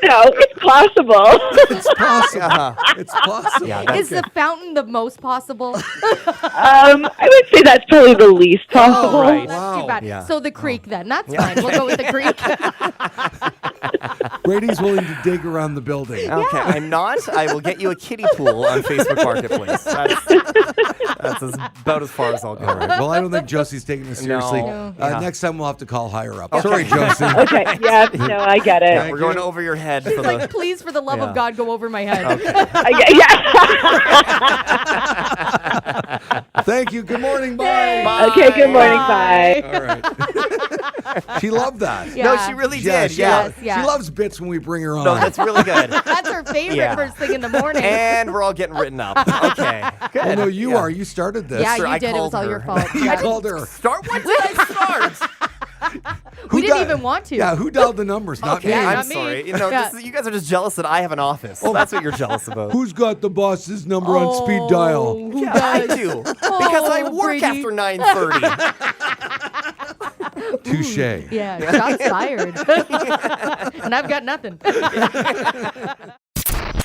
It's possible. It's possible. It's possible. Yeah, that's Is the fountain the most possible? I would say that's probably the least possible. Oh, right. That's too bad. Yeah. So the creek then. That's fine. We'll go with the creek. Brady's willing to dig around the building. Okay, I'm not. I will get you a kiddie pool on Facebook Marketplace. That's about as far as I'll go. All right. Well, I don't think Josie's taking this seriously. No. Uh, Yeah. Next time we'll have to call higher up. Sorry, Josie. Okay. Yeah. No, I get it. Yeah, we're going over your head for Like, the. please, for the love Yeah. of God, go over my head. Thank you. Good morning. Bye. Okay. Good morning. Bye. All right. She loved that. Yeah. No, she really Yeah, did. she Yeah. loves- Yeah. She loves bits when we bring her on. No, that's really good. That's her favorite Yeah. first thing in the morning. And we're all getting written up. Okay. Good. Well, no, you Yeah. are. You started this. yeah, Sure, you I did. It was called all her. your fault. You Yeah. called her. Start. When did I start? We didn't dialed- even want to. Yeah, who dialed the numbers? Not Okay, me. Yeah, I'm not me. sorry. Yeah. You guys are just jealous that I have an office. That's what you're jealous about. Who's got the boss's number on speed dial? Who Yeah, I does? do. Because I work Brady. after 9:30. Touche. Yeah, shots fired. And I've got nothing.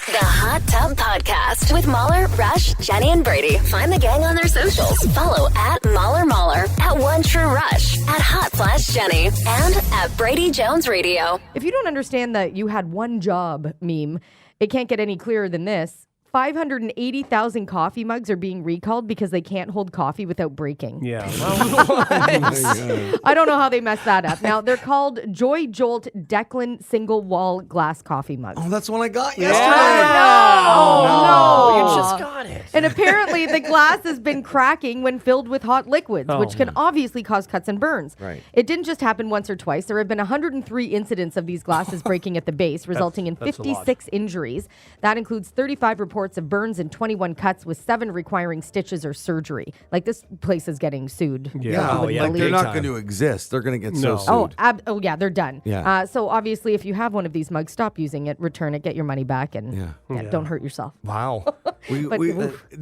The Hot Tub Podcast with Mahler, Rush, Jenny, and Brady. Find the gang on their socials. Follow at Mahler, at One True Rush, at Hot/Jenny, and at Brady Jones Radio. If you don't understand that you had one job meme, it can't get any clearer than this. 580,000 coffee mugs are being recalled because they can't hold coffee without breaking. Yeah. I don't know how they messed that up. Now, they're called Joy Jolt Declan single wall glass coffee mugs. Oh, that's one I got yesterday. Oh, no. You just got it. And apparently the glass has been cracking when filled with hot liquids, which can obviously cause cuts and burns. Right. It didn't just happen once or twice. There have been 103 incidents of these glasses breaking at the base, resulting in that's a lot. 56 injuries. That includes 35 reports of burns and 21 cuts, with 7 requiring stitches or surgery. Like, this place is getting sued. Yeah, Like, you wouldn't like believe. they're not time. going to exist. They're going to get so No. sued. Oh, yeah, they're done. Yeah. So obviously, if you have one of these mugs, stop using it, return it, get your money back, and don't hurt yourself. Wow.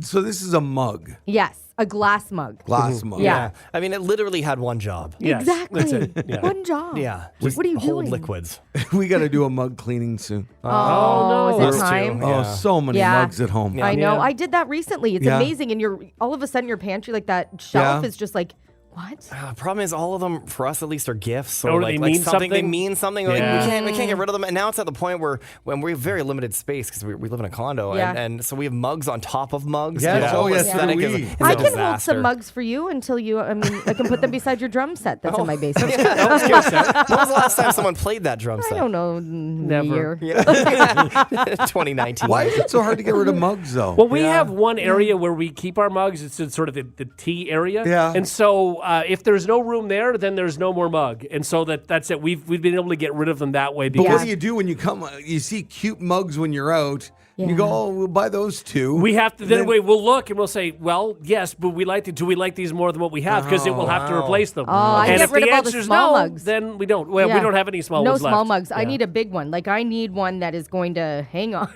So this is a mug, Yes, a glass mug. glass mug. Yeah. I mean, it literally had one job. Yes, Exactly. That's it. Yeah. One job. Yeah. What are you hold doing? liquids. We got to do a mug cleaning soon. Oh, no. is Us it too. time? Yeah. Oh, so many Yeah. mugs at home. I know. Yeah. I did that recently. It's Yeah. amazing. And you're all of a sudden your pantry, like that shelf, Yeah. is just like, what? Problem is, all of them for us at least are gifts, or Or like, they mean something. They something? mean something. Like, Yeah. we can't get rid of them. And now it's at the point where when we have very limited space because we live in a condo, Yeah. and so we have mugs on top of mugs. Yes. The whole Oh, yes, aesthetic so is, do we. is I a can hold disaster. some mugs for you until you, I can put them beside your drum set that's in my basement. That was good, Sam. When was the last time someone played that drum I set? don't know. Never. Year. 2019. Why is it so hard to get rid of mugs, though? Well, we have one area where we keep our mugs. It's in sort of the tea area. Yeah. And so if there's no room there, then there's no more mug. And so that's it. We've been able to get rid of them that way. But Because what do you do when you come? You see cute mugs when you're out, You go, oh, we'll buy those two. We have to then we'll look and we'll say, well, yes, but do we like these more than what we have? Because it will have to replace them. Oh, I and get if rid the of all the answer's small no, mugs. then we don't. Well, we Yeah. don't have any small No ones left. small mugs. I Yeah. need a big one. Like I need one that is going to hang on.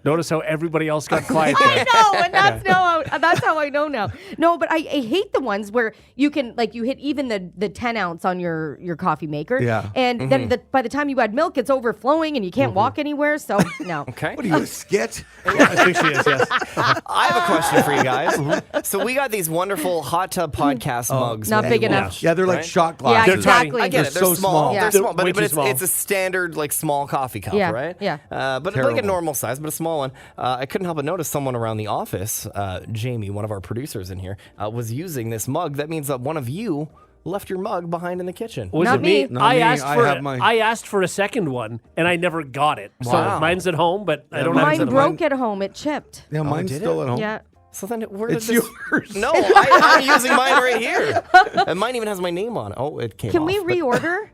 Notice how everybody else got quiet there. I know, and that's how I know now. No, but I hate the ones where you can you hit even the 10 ounce on your coffee maker. Yeah. And then by the time you add milk, it's overflowing and you can't walk anywhere. So no. Okay. What are you, a skit? I think she is, yes. I have a question for you guys. So we got these wonderful hot tub podcast mugs. Not with big you. enough. Yeah, they're like Right? shot Yeah, glasses. exactly. I get They're it. They're so small. Yeah. They're They're small, way but too small. it's a standard small coffee cup, Yeah, right? yeah. But Terrible. like a normal size, but a small one. I couldn't help but notice someone around the office, Jamie, one of our producers in here, was using this mug. That means that one of you left your mug behind in the kitchen. Was Not it me? me. Not I me. asked I for have mine. I asked for a second one and I never got it. Wow. So mine's at home, but I don't have it. Mine at broke at home. It chipped. Yeah, mine's did still it? at home. Yeah. So then, where did It's this? yours. No, I'm using mine right here. And mine even has my name on it. Oh, it came Can off. we but reorder?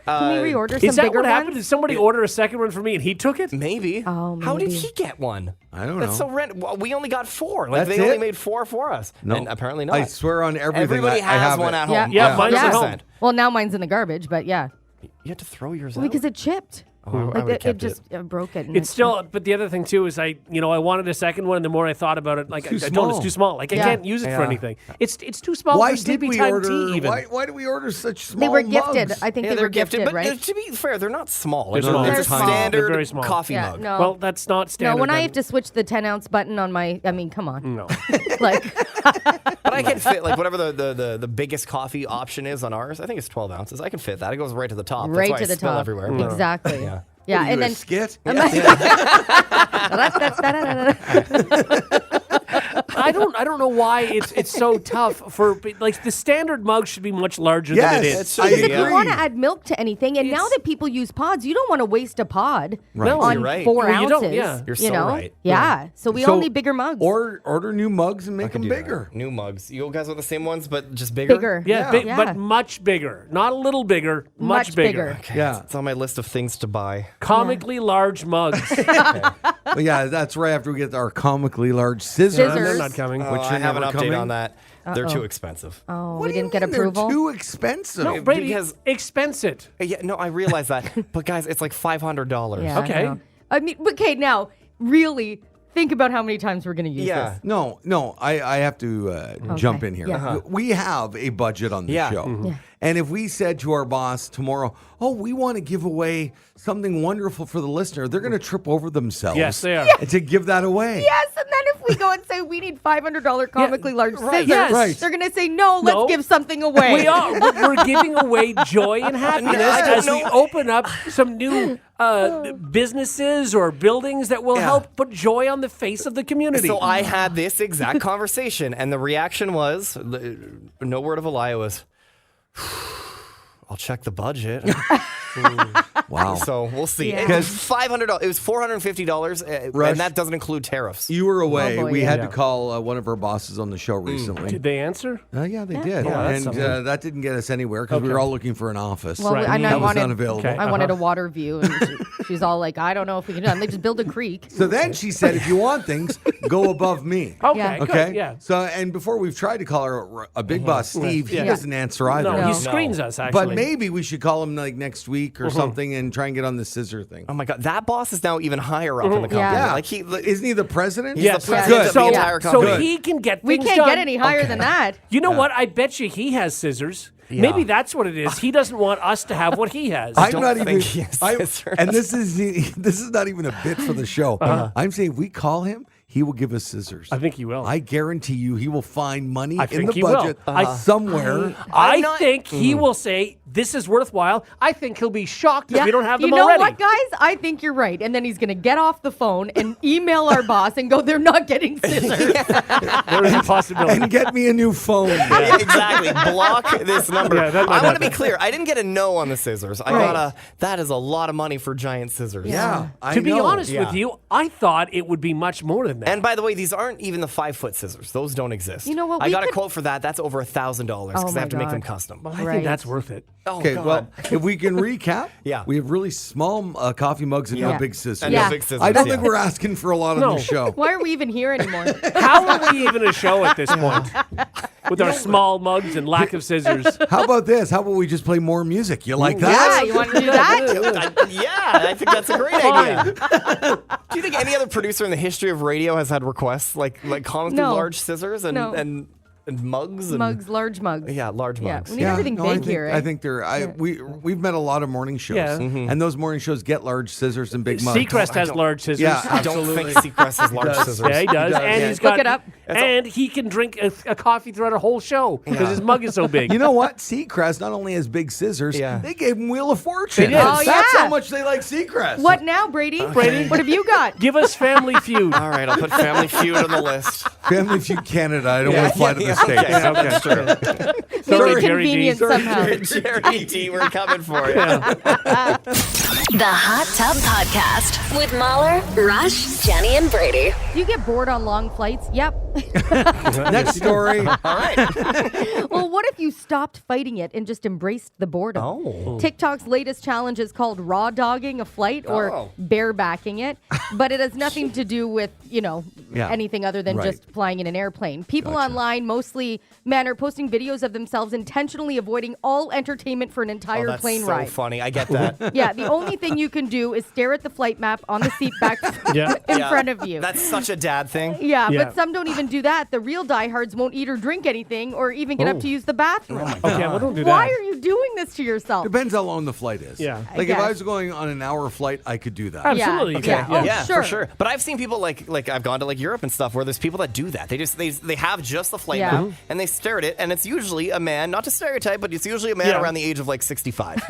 Can we reorder some Is that bigger what happened? ones? Did somebody order a second one for me and he took it? Maybe. Oh, How did maybe. he get one? I don't That's know. so random. Well, we only got 4. Like That's they only it? made 4 for us. No. And apparently not. I swear on everything. Everybody I has have one it. at Yeah. home. Yeah, mine's at 100%. home. Well, now mine's in the garbage, but yeah. You had to throw yours Because out. it chipped. I would've It kept just broke it. and It's still, but the other thing too is I wanted a second one. And the more I thought about it, like I too told small. it's too small. Like I Yeah. can't use it for Yeah. anything. It's too small Why for did sleepy we time order? tea even. Why did we order such small? They were gifted. mugs? I think Yeah, they they're were gifted, but right? to be fair, they're not small. They're Like, small. It's They're a small. standard They're very small. coffee Yeah, mug. no. Well, that's not standard. No, when I then. have to switch the 10 ounce button on my, I mean, come on. No. Like, But I can fit like whatever the biggest coffee option is on ours. I think it's 12 ounces. I can fit that. It goes right to the top. That's right why to I the spill top. everywhere. Exactly. Yeah. Yeah, What are you, and a then skit. I don't know why it's so tough for like the standard mug should be much larger than it Yes, is. I because if agree. you want to add milk to anything, and now It's- that people use pods, you don't want to waste a pod No, on you're right. 4 Well, you ounces. don't, yeah. You're you so know? right. Yeah. So we all need bigger mugs. Or order new mugs and make them Do that. bigger. New mugs. You guys want the same ones, but just bigger? bigger. Yeah, Yeah. but much bigger. Not a little bigger, much bigger. Okay, Yeah. It's on my list of things to buy. Comically large mugs. But yeah, that's right after we get our comically large scissors. Scissors. They're not coming. Oh, Which I are have an never update coming? on that. They're too expensive. Oh, What we do you didn't get mean they're approval. too expensive. No, Brady, because- expense it. Yeah, no, I realize that. But guys, it's like $500. Yeah, Okay. know. I mean, okay, now really think about how many times we're going to use Yeah. this. No, I have to jump in here. Yeah. We have a budget on the Yeah. show. Yeah. And if we said to our boss tomorrow, oh, we want to give away something wonderful for the listener, they're going to trip over themselves. Yes, they are. To give that away. Yes, and then if we go and say we need $500 comically large scissors, yes. Right. they're going to say, no, let's No. give something away. We are. We're giving away joy and happiness as we open up some new businesses or buildings that will Yeah. help put joy on the face of the community. So I had this exact conversation, and the reaction was, no word of a lie, it was, I'll check the budget. Wow. So we'll see. Yeah. It was $500. It was $450, Rush. and that doesn't include tariffs. You were away. Oh, boy, we yeah. had to call one of our bosses on the show recently. Did they answer? Yeah, they did. Oh, that's and something. that didn't get us anywhere because we were all looking for an office. Well, Right. and I that was wanted, unavailable. Okay. I wanted a water view, and she's all like, I don't know if we can do that. And they just build a creek. So then she said, if you want things, go above me. Okay, Yeah. good. Okay. Yeah. So, and before we've tried to call her a big boss, Steve, he Yeah. doesn't answer either. No, No. he screens us actually. But maybe we should call him like next week or something and try and get on the scissor thing. Oh my God, that boss is now even higher up in the company. Yeah. Like he, Isn't he the president? Yes. the president Good. of the So, entire so company. he can get We things can't done. get any higher than that. You know what? I bet you he has scissors. Maybe that's what it is. He doesn't want us to have what he has. I'm don't not think even. he has I- scissors. and this is not even a bit for the show. I'm saying if we call him, he will give us scissors. I think he will. I guarantee you, he will find money I in think the he will. budget somewhere. I not- think he will say this is worthwhile. I think he'll be shocked that we don't have them you know already. what, guys? I think you're right. And then he's going to get off the phone and email our boss and go, they're not getting scissors. There is a possibility. And get me a new phone. Yeah, exactly. Block this number. Yeah, that might I want to be happen. clear. I didn't get a no on the scissors. I got a, that is a lot of money for giant scissors. Yeah, I To be know. honest Yeah. with you, I thought it would be much more than than that. And by the way, these aren't even the 5-foot scissors. Those don't exist. You know what, I we got a could- quote for that. That's over $1,000 because Oh I have to my make them God. custom. Well, I Right. think that's worth it. Oh, Okay, God. well, if we can recap, Yeah. we have really small coffee mugs and no Yeah. big scissors. And Yeah. no big scissors. I don't yeah. think we're asking for a lot on No. the show. Why are we even here anymore? How are we even a show at this point? With our small mugs and lack of scissors. How about this? How about we just play more music? You like yeah, that? you want to do that? I think that's a great idea. Do you think any other producer in the history of radio has had requests like coming through No. large scissors and No. and mugs and Mugs, large mugs. Yeah, large Yeah, mugs. we need everything no, big I think, here. I think they're. We've met a lot of morning shows, Yeah. and those morning shows get large scissors and big mugs. Seacrest has large scissors. Yeah, I don't think Seacrest has large scissors. Yeah, he does. And Yeah. he's got, Look it up. And he can drink a coffee throughout a whole show because his mug is so big. You know what? Seacrest not only has big scissors, Yeah. they gave him Wheel of Fortune. They did. Oh, That's yeah. how much they like Seacrest. What now, Brady? Brady? What have you got? Give us Family Feud. All right, I'll put Family Feud on the list. Family Feud Canada. I don't want to fly to the States. Okay, that's true. Sorry, Jerry D. Convenient somehow. Jerry D, we're coming for you. The Hot Tub Podcast with Mahler, Rush, Jenny, and Brady. Do you get bored on long flights? Yep. Next story. All right. Well, what if you stopped fighting it and just embraced the boredom? Oh. TikTok's latest challenge is called raw dogging a flight or Oh. barebacking it, but it has nothing to do with, Yeah. anything other than Right. just flying in an airplane. People online, mostly men, are posting videos of themselves intentionally avoiding all entertainment for an entire Oh, that's plane so ride. funny. I get that. Yeah, the only thing you can do is stare at the flight map on the seat back Yeah. in Yeah. front of you. That's such a dad thing. Yeah, Yeah. but some don't even do that. The real diehards won't eat or drink anything or even get up to use the bathroom. Okay, well, don't do that. Why are you doing this to yourself? Depends how long the flight is. Yeah. Like if guess. I was going on an hour flight, I could do that. Absolutely. Yeah. you can. Oh, yeah, sure. for sure. But I've seen people like I've gone to like Europe and stuff where there's people that do that. They have just the flight Yeah. map and they stare at it, and it's usually a man, not to stereotype, but it's usually a man Yeah. around the age of like 65.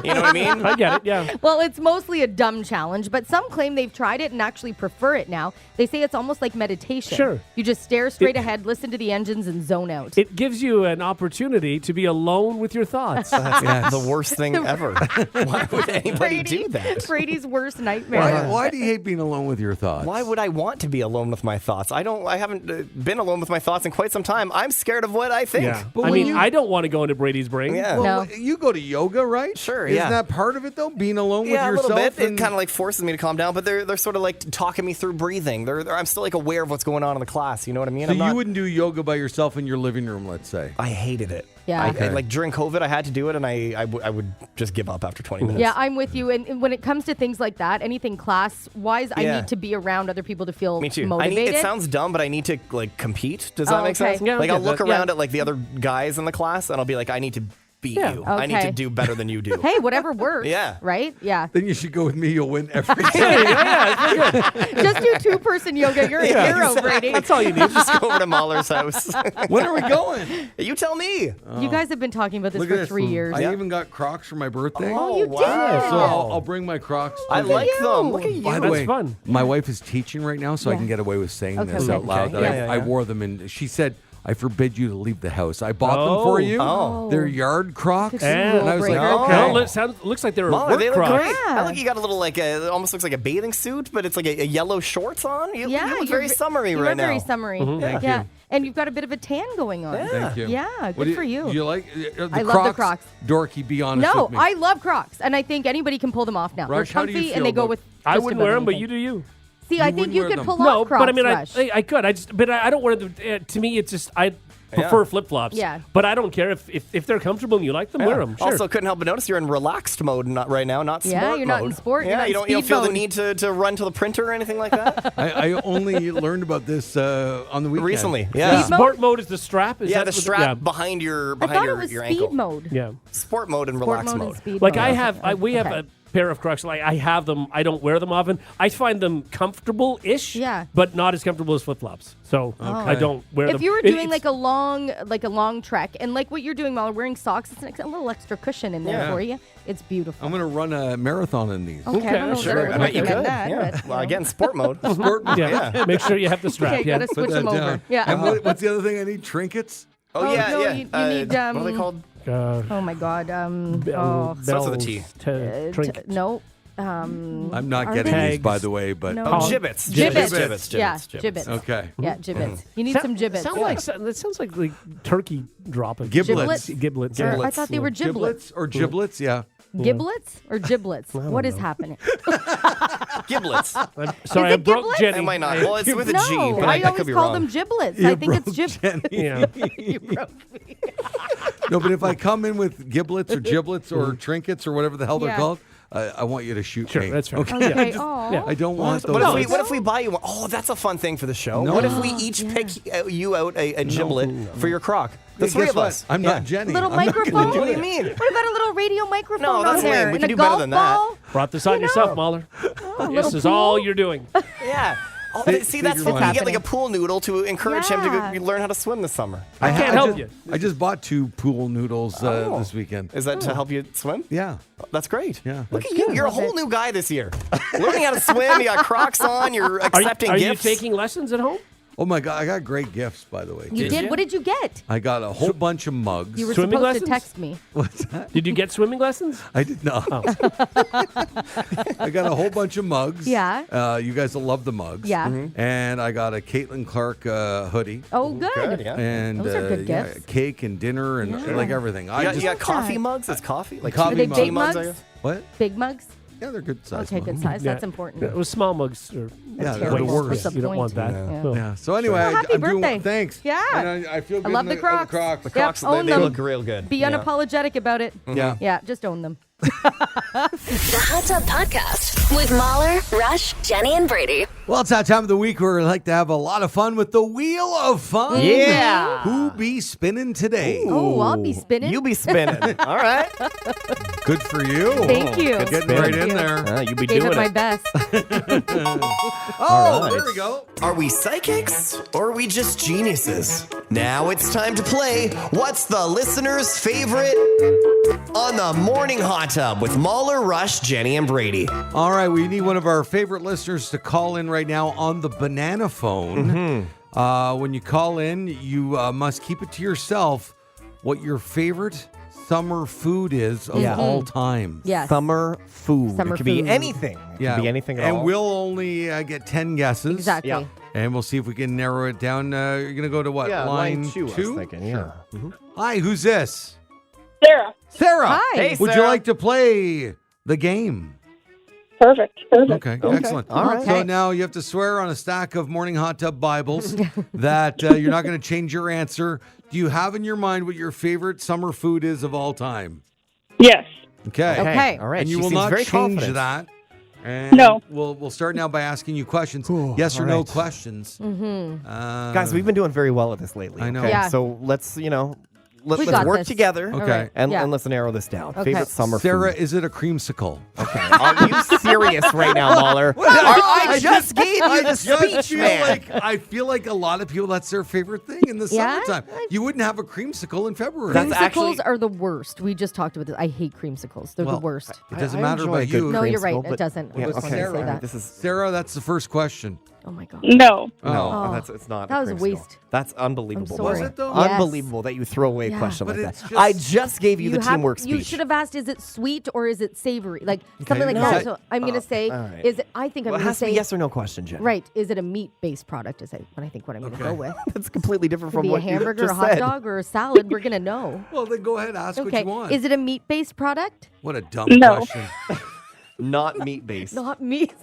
You know what I mean? I get it, yeah. Well, it's mostly a dumb challenge, but some claim they've tried it and actually prefer it now. They say it's almost like meditation. Sure. You just stare straight ahead, listen to the engines, and zone out. It gives you an opportunity to be alone with your thoughts. That's the worst thing ever. Why would anybody do that? Brady's worst nightmare. Why do you hate being alone with your thoughts? Why would I want to be alone with my thoughts? I haven't been alone with my thoughts in quite some time. I'm scared of what I think. Yeah. But I when mean, you- I don't want to go into Brady's brain. Yeah. Well, No. you go to yoga, right? Sure, Isn't yeah. that part of it though? Being alone Yeah, a with little yourself. bit. It kind of like forces me to calm down, but they're sort of like talking me through breathing. I'm still like aware of what's going on in the class. You know what I mean? So I'm you not- wouldn't do yoga by yourself in your living room, let's say. I hated it. Yeah. I, like during COVID, I had to do it, and I would just give up after 20 minutes. Yeah, I'm with you. And when it comes to things like that, anything class-wise, I Yeah. need to be around other people to feel Me too. motivated. It sounds dumb, but I need to like compete. Does that Oh, make okay. sense? Yeah, like I I'll get look that. around Yeah. at like the other guys in the class, and I'll be like, I need to beat Yeah. you. I need Okay. to do better than you do. Hey, whatever works. Yeah. Right? Yeah. Then you should go with me. You'll win every time. Just do two-person yoga. You're a hero, Brady. That's all you need. Just go over to Mahler's house. When are we going? You tell me. You guys have been talking about this Look for at this. 3 years. I even got Crocs for my birthday. Oh, you wow. did. So I'll bring my Crocs. I to the- like them. Look at you. By the That's way, fun. my wife is teaching right now, so I Yeah. can get away with saying Okay, this okay. out loud. Okay. That Yeah, I yeah. wore them, and she said, I forbid you to leave the house. I bought them for you. Oh. They're yard Crocs. Good And I was like, rule breaker. okay. No, looks like they're Mahler, work they look Crocs. great. Yeah. I look, you got a little like it almost looks like a bathing suit, but it's like a yellow shorts on. You look you're very ve- summery you right are now. very summery. Thank Yeah. you. And you've got a bit of a tan going on. Thank you. Yeah, What good do for you. Do you like the I love the Crocs. Dorky, be honest No, with me. I love Crocs, and I think anybody can pull them off now. Rush, They're how do you comfy, feel and they go about- with. I just wouldn't about wear them, but anything. you do you. See, I You think wouldn't you wear could them. pull No, off Crocs. but I mean, Rush. I could. I don't wear them. To me, it's just I prefer flip flops. Yeah. But I don't care if they're comfortable and you like them, wear them. Sure. Also, couldn't help but notice you're in relaxed mode right now, not Yeah, sport you're not mode. in sport, you're Yeah, not you in don't speed feel the mode. need to run to the printer or anything like that. I only learned about this on the weekend. Recently, yeah. Speed Sport mode is the strap. Is Yeah, that the what- strap Yeah. behind your I thought your, it was your speed ankle. mode. Yeah. Sport mode and Sport relaxed mode mode. and speed Like mode. I have, we have Okay. a pair of Crocs. Like I have them. I don't wear them often. I find them comfortable-ish. Yeah. But not as comfortable as flip flops. So I don't wear them. If you were It- doing it's- like a long trek, and like what you're doing while wearing socks, it's a little extra cushion in there Yeah. for you. It's beautiful. I'm going to run a marathon in these. Okay, I don't know Sure, that I I would bet you recommend could. that, Yeah. but, Well, again, sport mode. Sport mode. yeah. Make sure you have the strap. Okay, yeah. gotta switch Put them that over. down. Yeah. And what's the other thing I need? Trinkets? Oh, Oh, yeah, no, yeah. you need, what are they called? Oh my God. Starts with a T. No. I'm not are getting they? these, by the way, but No. Gibbets. Gibbets. Yeah, gibbets. okay. Yeah, gibbets. You need some gibbets. That sounds like turkey dropping. Giblets. Giblets. Or I thought they were giblets. Giblets or giblets? Yeah. Giblets or giblets? What is happening? Giblets. Sorry, Is I it broke giblets? Jenny. It might not. Well, it's with a G, No, but I I could always be call wrong. them giblets. You I think it's broke giblets. Yeah. You broke me. No, but if I come in with giblets or giblets or trinkets or whatever the hell they're Yeah. called, I want you to shoot Sure, me. that's fair. Okay. Okay. just- Oh. I don't want those. What if we buy you one? Oh, that's a fun thing for the show. No. What if we each pick you out a giblet for your crock? The Hey, three guess of what? us. I'm not Jenny. Little I'm not gonna microphone? do What do you it. mean? What about a little radio microphone No, that's on there? lame. We and can a do better golf than that. ball? Brought this on yourself, Mahler. This is all you're doing. Yeah. Oh, see, that's figure fun. one. You get like a pool noodle to encourage him Yeah. to learn how to swim this summer. I can't help you. I just bought 2 pool noodles Oh. this weekend. Is that to help you swim? Yeah. That's great. Yeah. Look at you. You're a whole new guy this year. Learning how to swim. You got Crocs on. You're accepting Are you gifts. taking lessons at home? Oh my God, I got great gifts, by the way. You did? What did you get? I got a whole bunch of mugs. You were Swimming supposed lessons? to text me. What's that? Did you get swimming lessons? I did not. I got a whole bunch of mugs. Yeah. You guys will love the mugs. Yeah. And I got a Caitlin Clark hoodie. Oh, good. Good, yeah. And Those are good yeah, gifts. cake and dinner and like everything. You got coffee mugs? It's coffee? Like Coffee Are they mugs. big I mugs? guess? What? Big mugs? Yeah, they're good size. Okay, good mugs. size. Yeah. That's important. It was small mugs. Or Yeah, they're the terrible. worst. What's the You don't want point? that. Yeah. Oh. Yeah. So anyway, Well, happy I'm doing birthday. thanks. Yeah. And I feel good. I love in the Crocs. The Crocs. The Yep, Crocs, own they them. look real good. Be unapologetic about it. Yeah. Yeah, just own them. The Hot Tub Podcast with Mahler, Rush, Jenny, and Brady. Well, it's that time of the week where we like to have a lot of fun with the Wheel of Fun. Yeah. Who be spinning today? Oh, I'll be spinning. You be spinning. All right. Good for you. Thank you. Getting spin. right Thank in you. there. You be Gave doing it my it. best. Oh, right. there we go. Are we psychics or are we just geniuses? Now it's time to play What's the Listener's Favorite on the Morning Hot Tub with Mahler, Rush, Jenny, and Brady. All right, we need one of our favorite listeners to call in right now on the banana phone. When you call in, you must keep it to yourself what your favorite summer food is of all time. Yes. Summer food. Summer it could be food. anything. It could be anything at and all. we'll only get 10 guesses. Exactly. Yeah. And we'll see if we can narrow it down. You're going to go to what? line 2? I was thinking, yeah. Hi, who's this? Sarah. Sarah. Hi. Hey, Would you Sarah. like to play the game? Perfect. Okay, excellent. All right. So now you have to swear on a stack of Morning Hot Tub Bibles that you're not going to change your answer. Do you have in your mind what your favorite summer food is of all time? Yes. Okay. Okay. All right. And you She will seems not very change confident. that. And No. We'll start now by asking you questions. Yes or all no right. questions. Guys, we've been doing very well at this lately. I know. Okay? Yeah. So let's, We let's got work this. together. Okay. All right. And Yeah. let's narrow this down. Okay. Favorite summer Sarah, food. is it a creamsicle? Are you serious right now, Mahler? I just gave you the speech, man. I feel like a lot of people, that's their favorite thing in the Yeah? summertime. You wouldn't have a creamsicle in February. That's Creamsicles actually- are the worst. We just talked about this. I hate creamsicles. They're Well, the worst. It doesn't I matter enjoy about a good you. No, you're right. creamsicle, It but- doesn't. Yeah, I was okay. gonna say All right, that. this is Sarah, that's the first question. Oh my god. No. no, Oh. it's not. That a was a creamsicle. waste. That's unbelievable. I'm sorry. Was it though? Yes. Unbelievable that you throw away a Yeah. question But like it's that. just- I just gave you the teamwork speech. You should have asked, is it sweet or is it savory? Like something like no. that. So I'm going to say, all right. is it, I think I'm Well, it going to has to be say, yes or no question, Jen. right, is it a meat-based product? Is it what I think what I'm going to go with? That's completely different Could from be a what you hamburger, a just hot said. dog, or a salad. We're going to know. Well, then go ahead, ask what Okay. you want. Is it a meat-based product? What a dumb No. question. Not meat based. Not meat.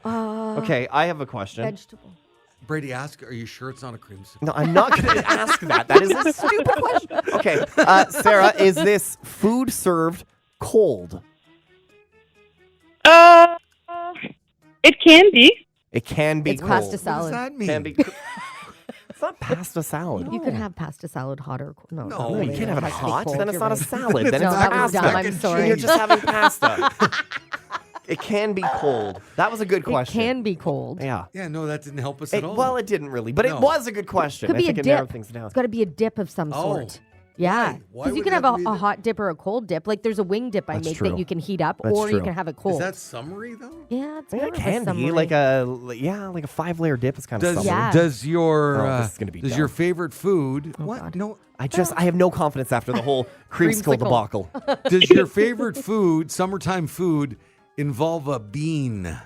Okay, I have a question. Vegetable. Brady, ask, are you sure it's not a creamsicle? No, I'm not going to ask that. That is a stupid question. Okay, Sarah, is this food served cold? It can be. It can be It's cold. pasta What does salad. that mean? Can be. It's not pasta salad. You could have pasta salad hot or cold. No, No, not you really. You can't It have it has to be hot. cold. Then it's You're not a right. salad. Then No, it's that was pasta. dumb. I'm sorry. You're just having pasta. It can be cold. That was a good It question. can be cold. Yeah. Yeah, no, that didn't help us at all. Well, it didn't really, but No. it was a good question. Could I be a think it narrowed dip. things down. It's got to be a dip of some Oh. sort. Yeah, Why because you would can it have have to be a a hot dip or a cold dip. Like there's a wing dip I That's make true. that you can heat up, That's or you true. can have it Is cold. that summery, though? Yeah, it's Yeah, more it of a can be summery. like a like a 5-layer dip is kind of Does, summery. Yeah. does your Oh, this is gonna be does dumb. your favorite food what? God. No. I have no confidence after the whole creamsicle Creamsicle. debacle. Does your favorite food, summertime food, involve a bean?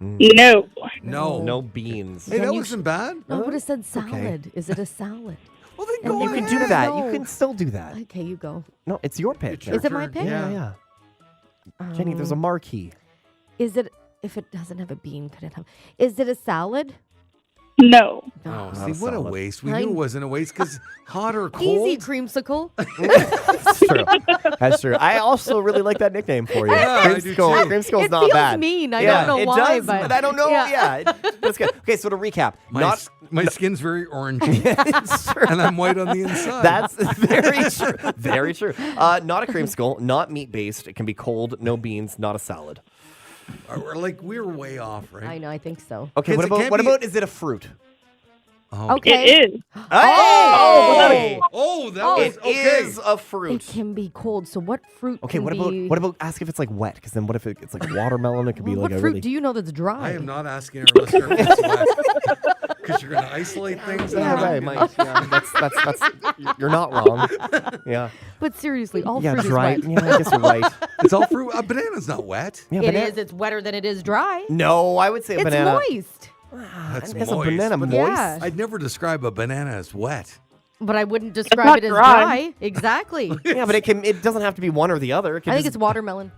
No. No. No beans. Hey, that wasn't bad. No, I would have said salad. Is it a salad? Well, then And go you You ahead. can do that. No. You can still do that. Okay, you go. No, it's your pick. It's your Is it my turn. pick? Yeah. Jenny, there's a marquee. Is it, if it doesn't have a bean, could it have, is it a salad? No. Oh, Not see, a what a salad. waste. We knew it wasn't a waste because hot or cold. Easy creamsicle. That's true. That's true. I also really like that nickname for you. Yeah, I do Creamsicle. too. Creamsicle's It not feels bad. mean. I Yeah, don't know it why, does, but I don't know. yeah. Yeah, that's good. Okay, so to recap, My skin's very orangey, it's true. and I'm white on the inside. That's very true. Very true. Not a creamsicle, not meat based. It can be cold, no beans, not a salad. We're way off, right? I know, I think so. Okay, Kids, it what can't about be- is it a fruit? Oh. Okay. It is. Hey! Oh, that Oh, was It okay. is a It fruit. can be cold. So what fruit Okay, can be... what about ask if it's like wet? Because then what if it's like watermelon? It could be Well, like what a fruit really. do you know that's dry? I am not asking our listener if it's wet because you're going to isolate things. Yeah, right, Mike. Yeah, that's you're not wrong. Yeah, But seriously, all yeah, fruit dry. is wet. Yeah, I guess you're right. It's all fruit. A banana's not wet. Yeah, It is. It's wetter than it is dry. No, I would say a It's banana. moist. That's Is moist. a banana but moist? Yeah. I'd never describe a banana as wet. But I wouldn't describe not it as dry. dry. Exactly. Yeah, but it doesn't have to be one or the other. It can I think just- it's watermelon.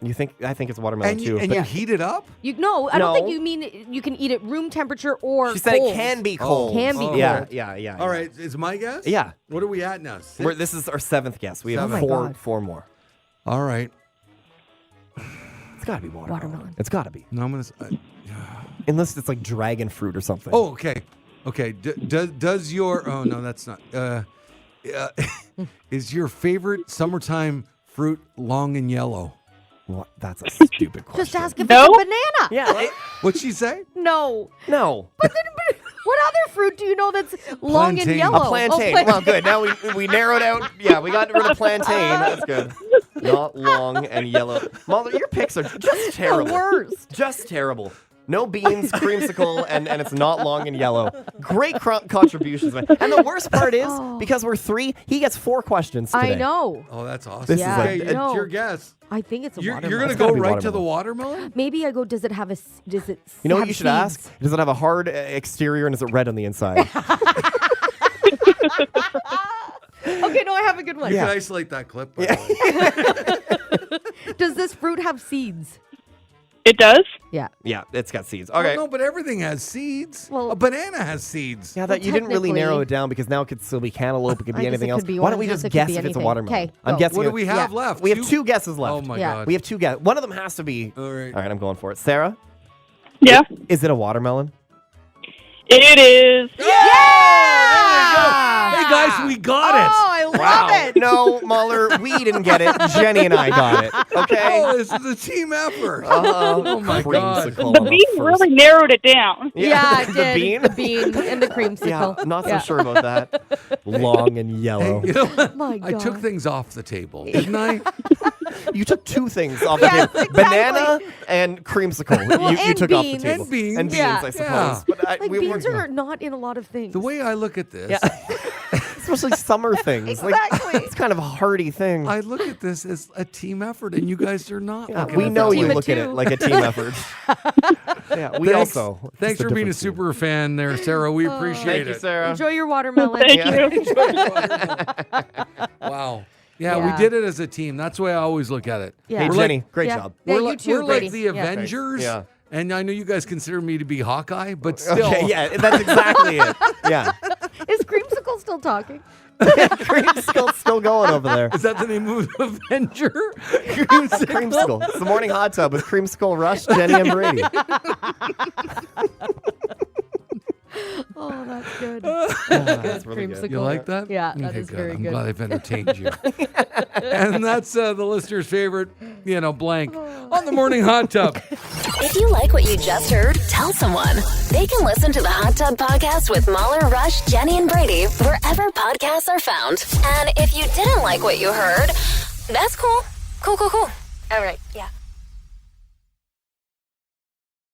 I think it's watermelon And, too. you, and but you heat it up? I don't think No. you mean you can eat it room temperature or she said it cold. can be cold. Can be cold. Yeah, yeah. All right, is my guess? Yeah. What are we at now? 6? This is our 7th guess. We have Oh my God. four more. All right. It's got to be watermelon. Watermelon. It's got to be. No, I'm going to. Unless it's like dragon fruit or something. Oh, okay. Okay. Does your. Oh, no, that's not. Is your favorite summertime fruit long and yellow? What? That's a stupid question. Just ask if No? it's a banana. Yeah. What'd she say? No. No. What other fruit do you know that's long and Plantain. yellow? A plantain. Well, good. Now we narrowed out. Yeah, we got rid of plantain. That's good. Not long and yellow. Mother, your picks are just terrible. The worst. Just terrible. No beans, creamsicle, and it's not long and yellow. Great contributions, man. And the worst part is, because we're 3, he gets 4 questions today. I know. Oh, that's awesome. This is Yeah, okay, I it's know. your guess. I think it's a You're watermelon. going to It's gotta go be right to the watermelon? Maybe I go, does it have does it You know what have you should seeds? ask? Does it have a hard exterior and is it red on the inside? Okay, no, I have a good one. You can isolate that clip. By the way. Does this fruit have seeds? It does? Yeah. Yeah, it's got seeds. Well, Okay. no, but everything has seeds. Well- a banana has seeds. Yeah, that Well, you didn't really narrow technically- it down because now it could still be cantaloupe. It could I be guess anything it else. could be Why don't we oranges, just it could guess be if it's a anything. watermelon? 'Kay, I'm go. guessing. What do we have Yeah. left? We have Two? 2 guesses left. Oh, my Yeah. God. We have 2 guesses. One of them has to be. All right. All right, I'm going for it. Sarah, Yeah. is it a watermelon? It is. Hey, guys, we got it. Oh, I love it. No, Mahler, we didn't get it. Jenny and I got it. Okay. Oh, this is a team effort. Oh my God. creamsicle The on bean first. really narrowed it down. Yeah, it the did. bean. The bean and the Yeah, creamsicle. not so sure about that. Long and yellow. You know what? My I took God. things off the table, didn't I? You took 2 things off the Yes, table: exactly. banana and creamsicle. Well, you and took off the beans. table. And beans. And beans, Yeah. I suppose. Yeah. But Like we beans weren't- are not in a lot of things. The way I look at this, especially summer things. Exactly. Like, it's kind of a hardy thing. I look at this as a team effort, and you guys are not. Yeah, looking we at know that you Team way. of look at it two. like a team effort. Yeah, we Thanks, also. Thanks it's the for being a difference here. super fan there, Sarah. We appreciate Thank you, it. Sarah. Enjoy your watermelon. Thank Yeah. you. Wow. Yeah, Yeah. we did it as a team. That's the way I always look at it. Yeah. Hey, We're Jenny, like, great Yeah. job. Yeah, we're you like, too, we're like Brady. the Yeah. Avengers. Yeah. And I know you guys consider me to be Hawkeye, but still. Okay, yeah, that's exactly it. Yeah. Is Creamsicle still talking? Creamsicle's still going over there. Is that the name of Avenger? Creamsicle. It's the morning hot tub with Creamsicle Rush, Jenny, and Brady. Oh, that's good. That's really good. Creamsicle. You like that? Yeah, that Okay, is good. very I'm good. glad I've entertained you. And that's the listener's favorite, blank on the morning hot tub. If you like what you just heard, tell someone. They can listen to the Hot Tub Podcast with Mahler, Rush, Jenny, and Brady wherever podcasts are found. And if you didn't like what you heard, that's cool. Cool. All right, yeah.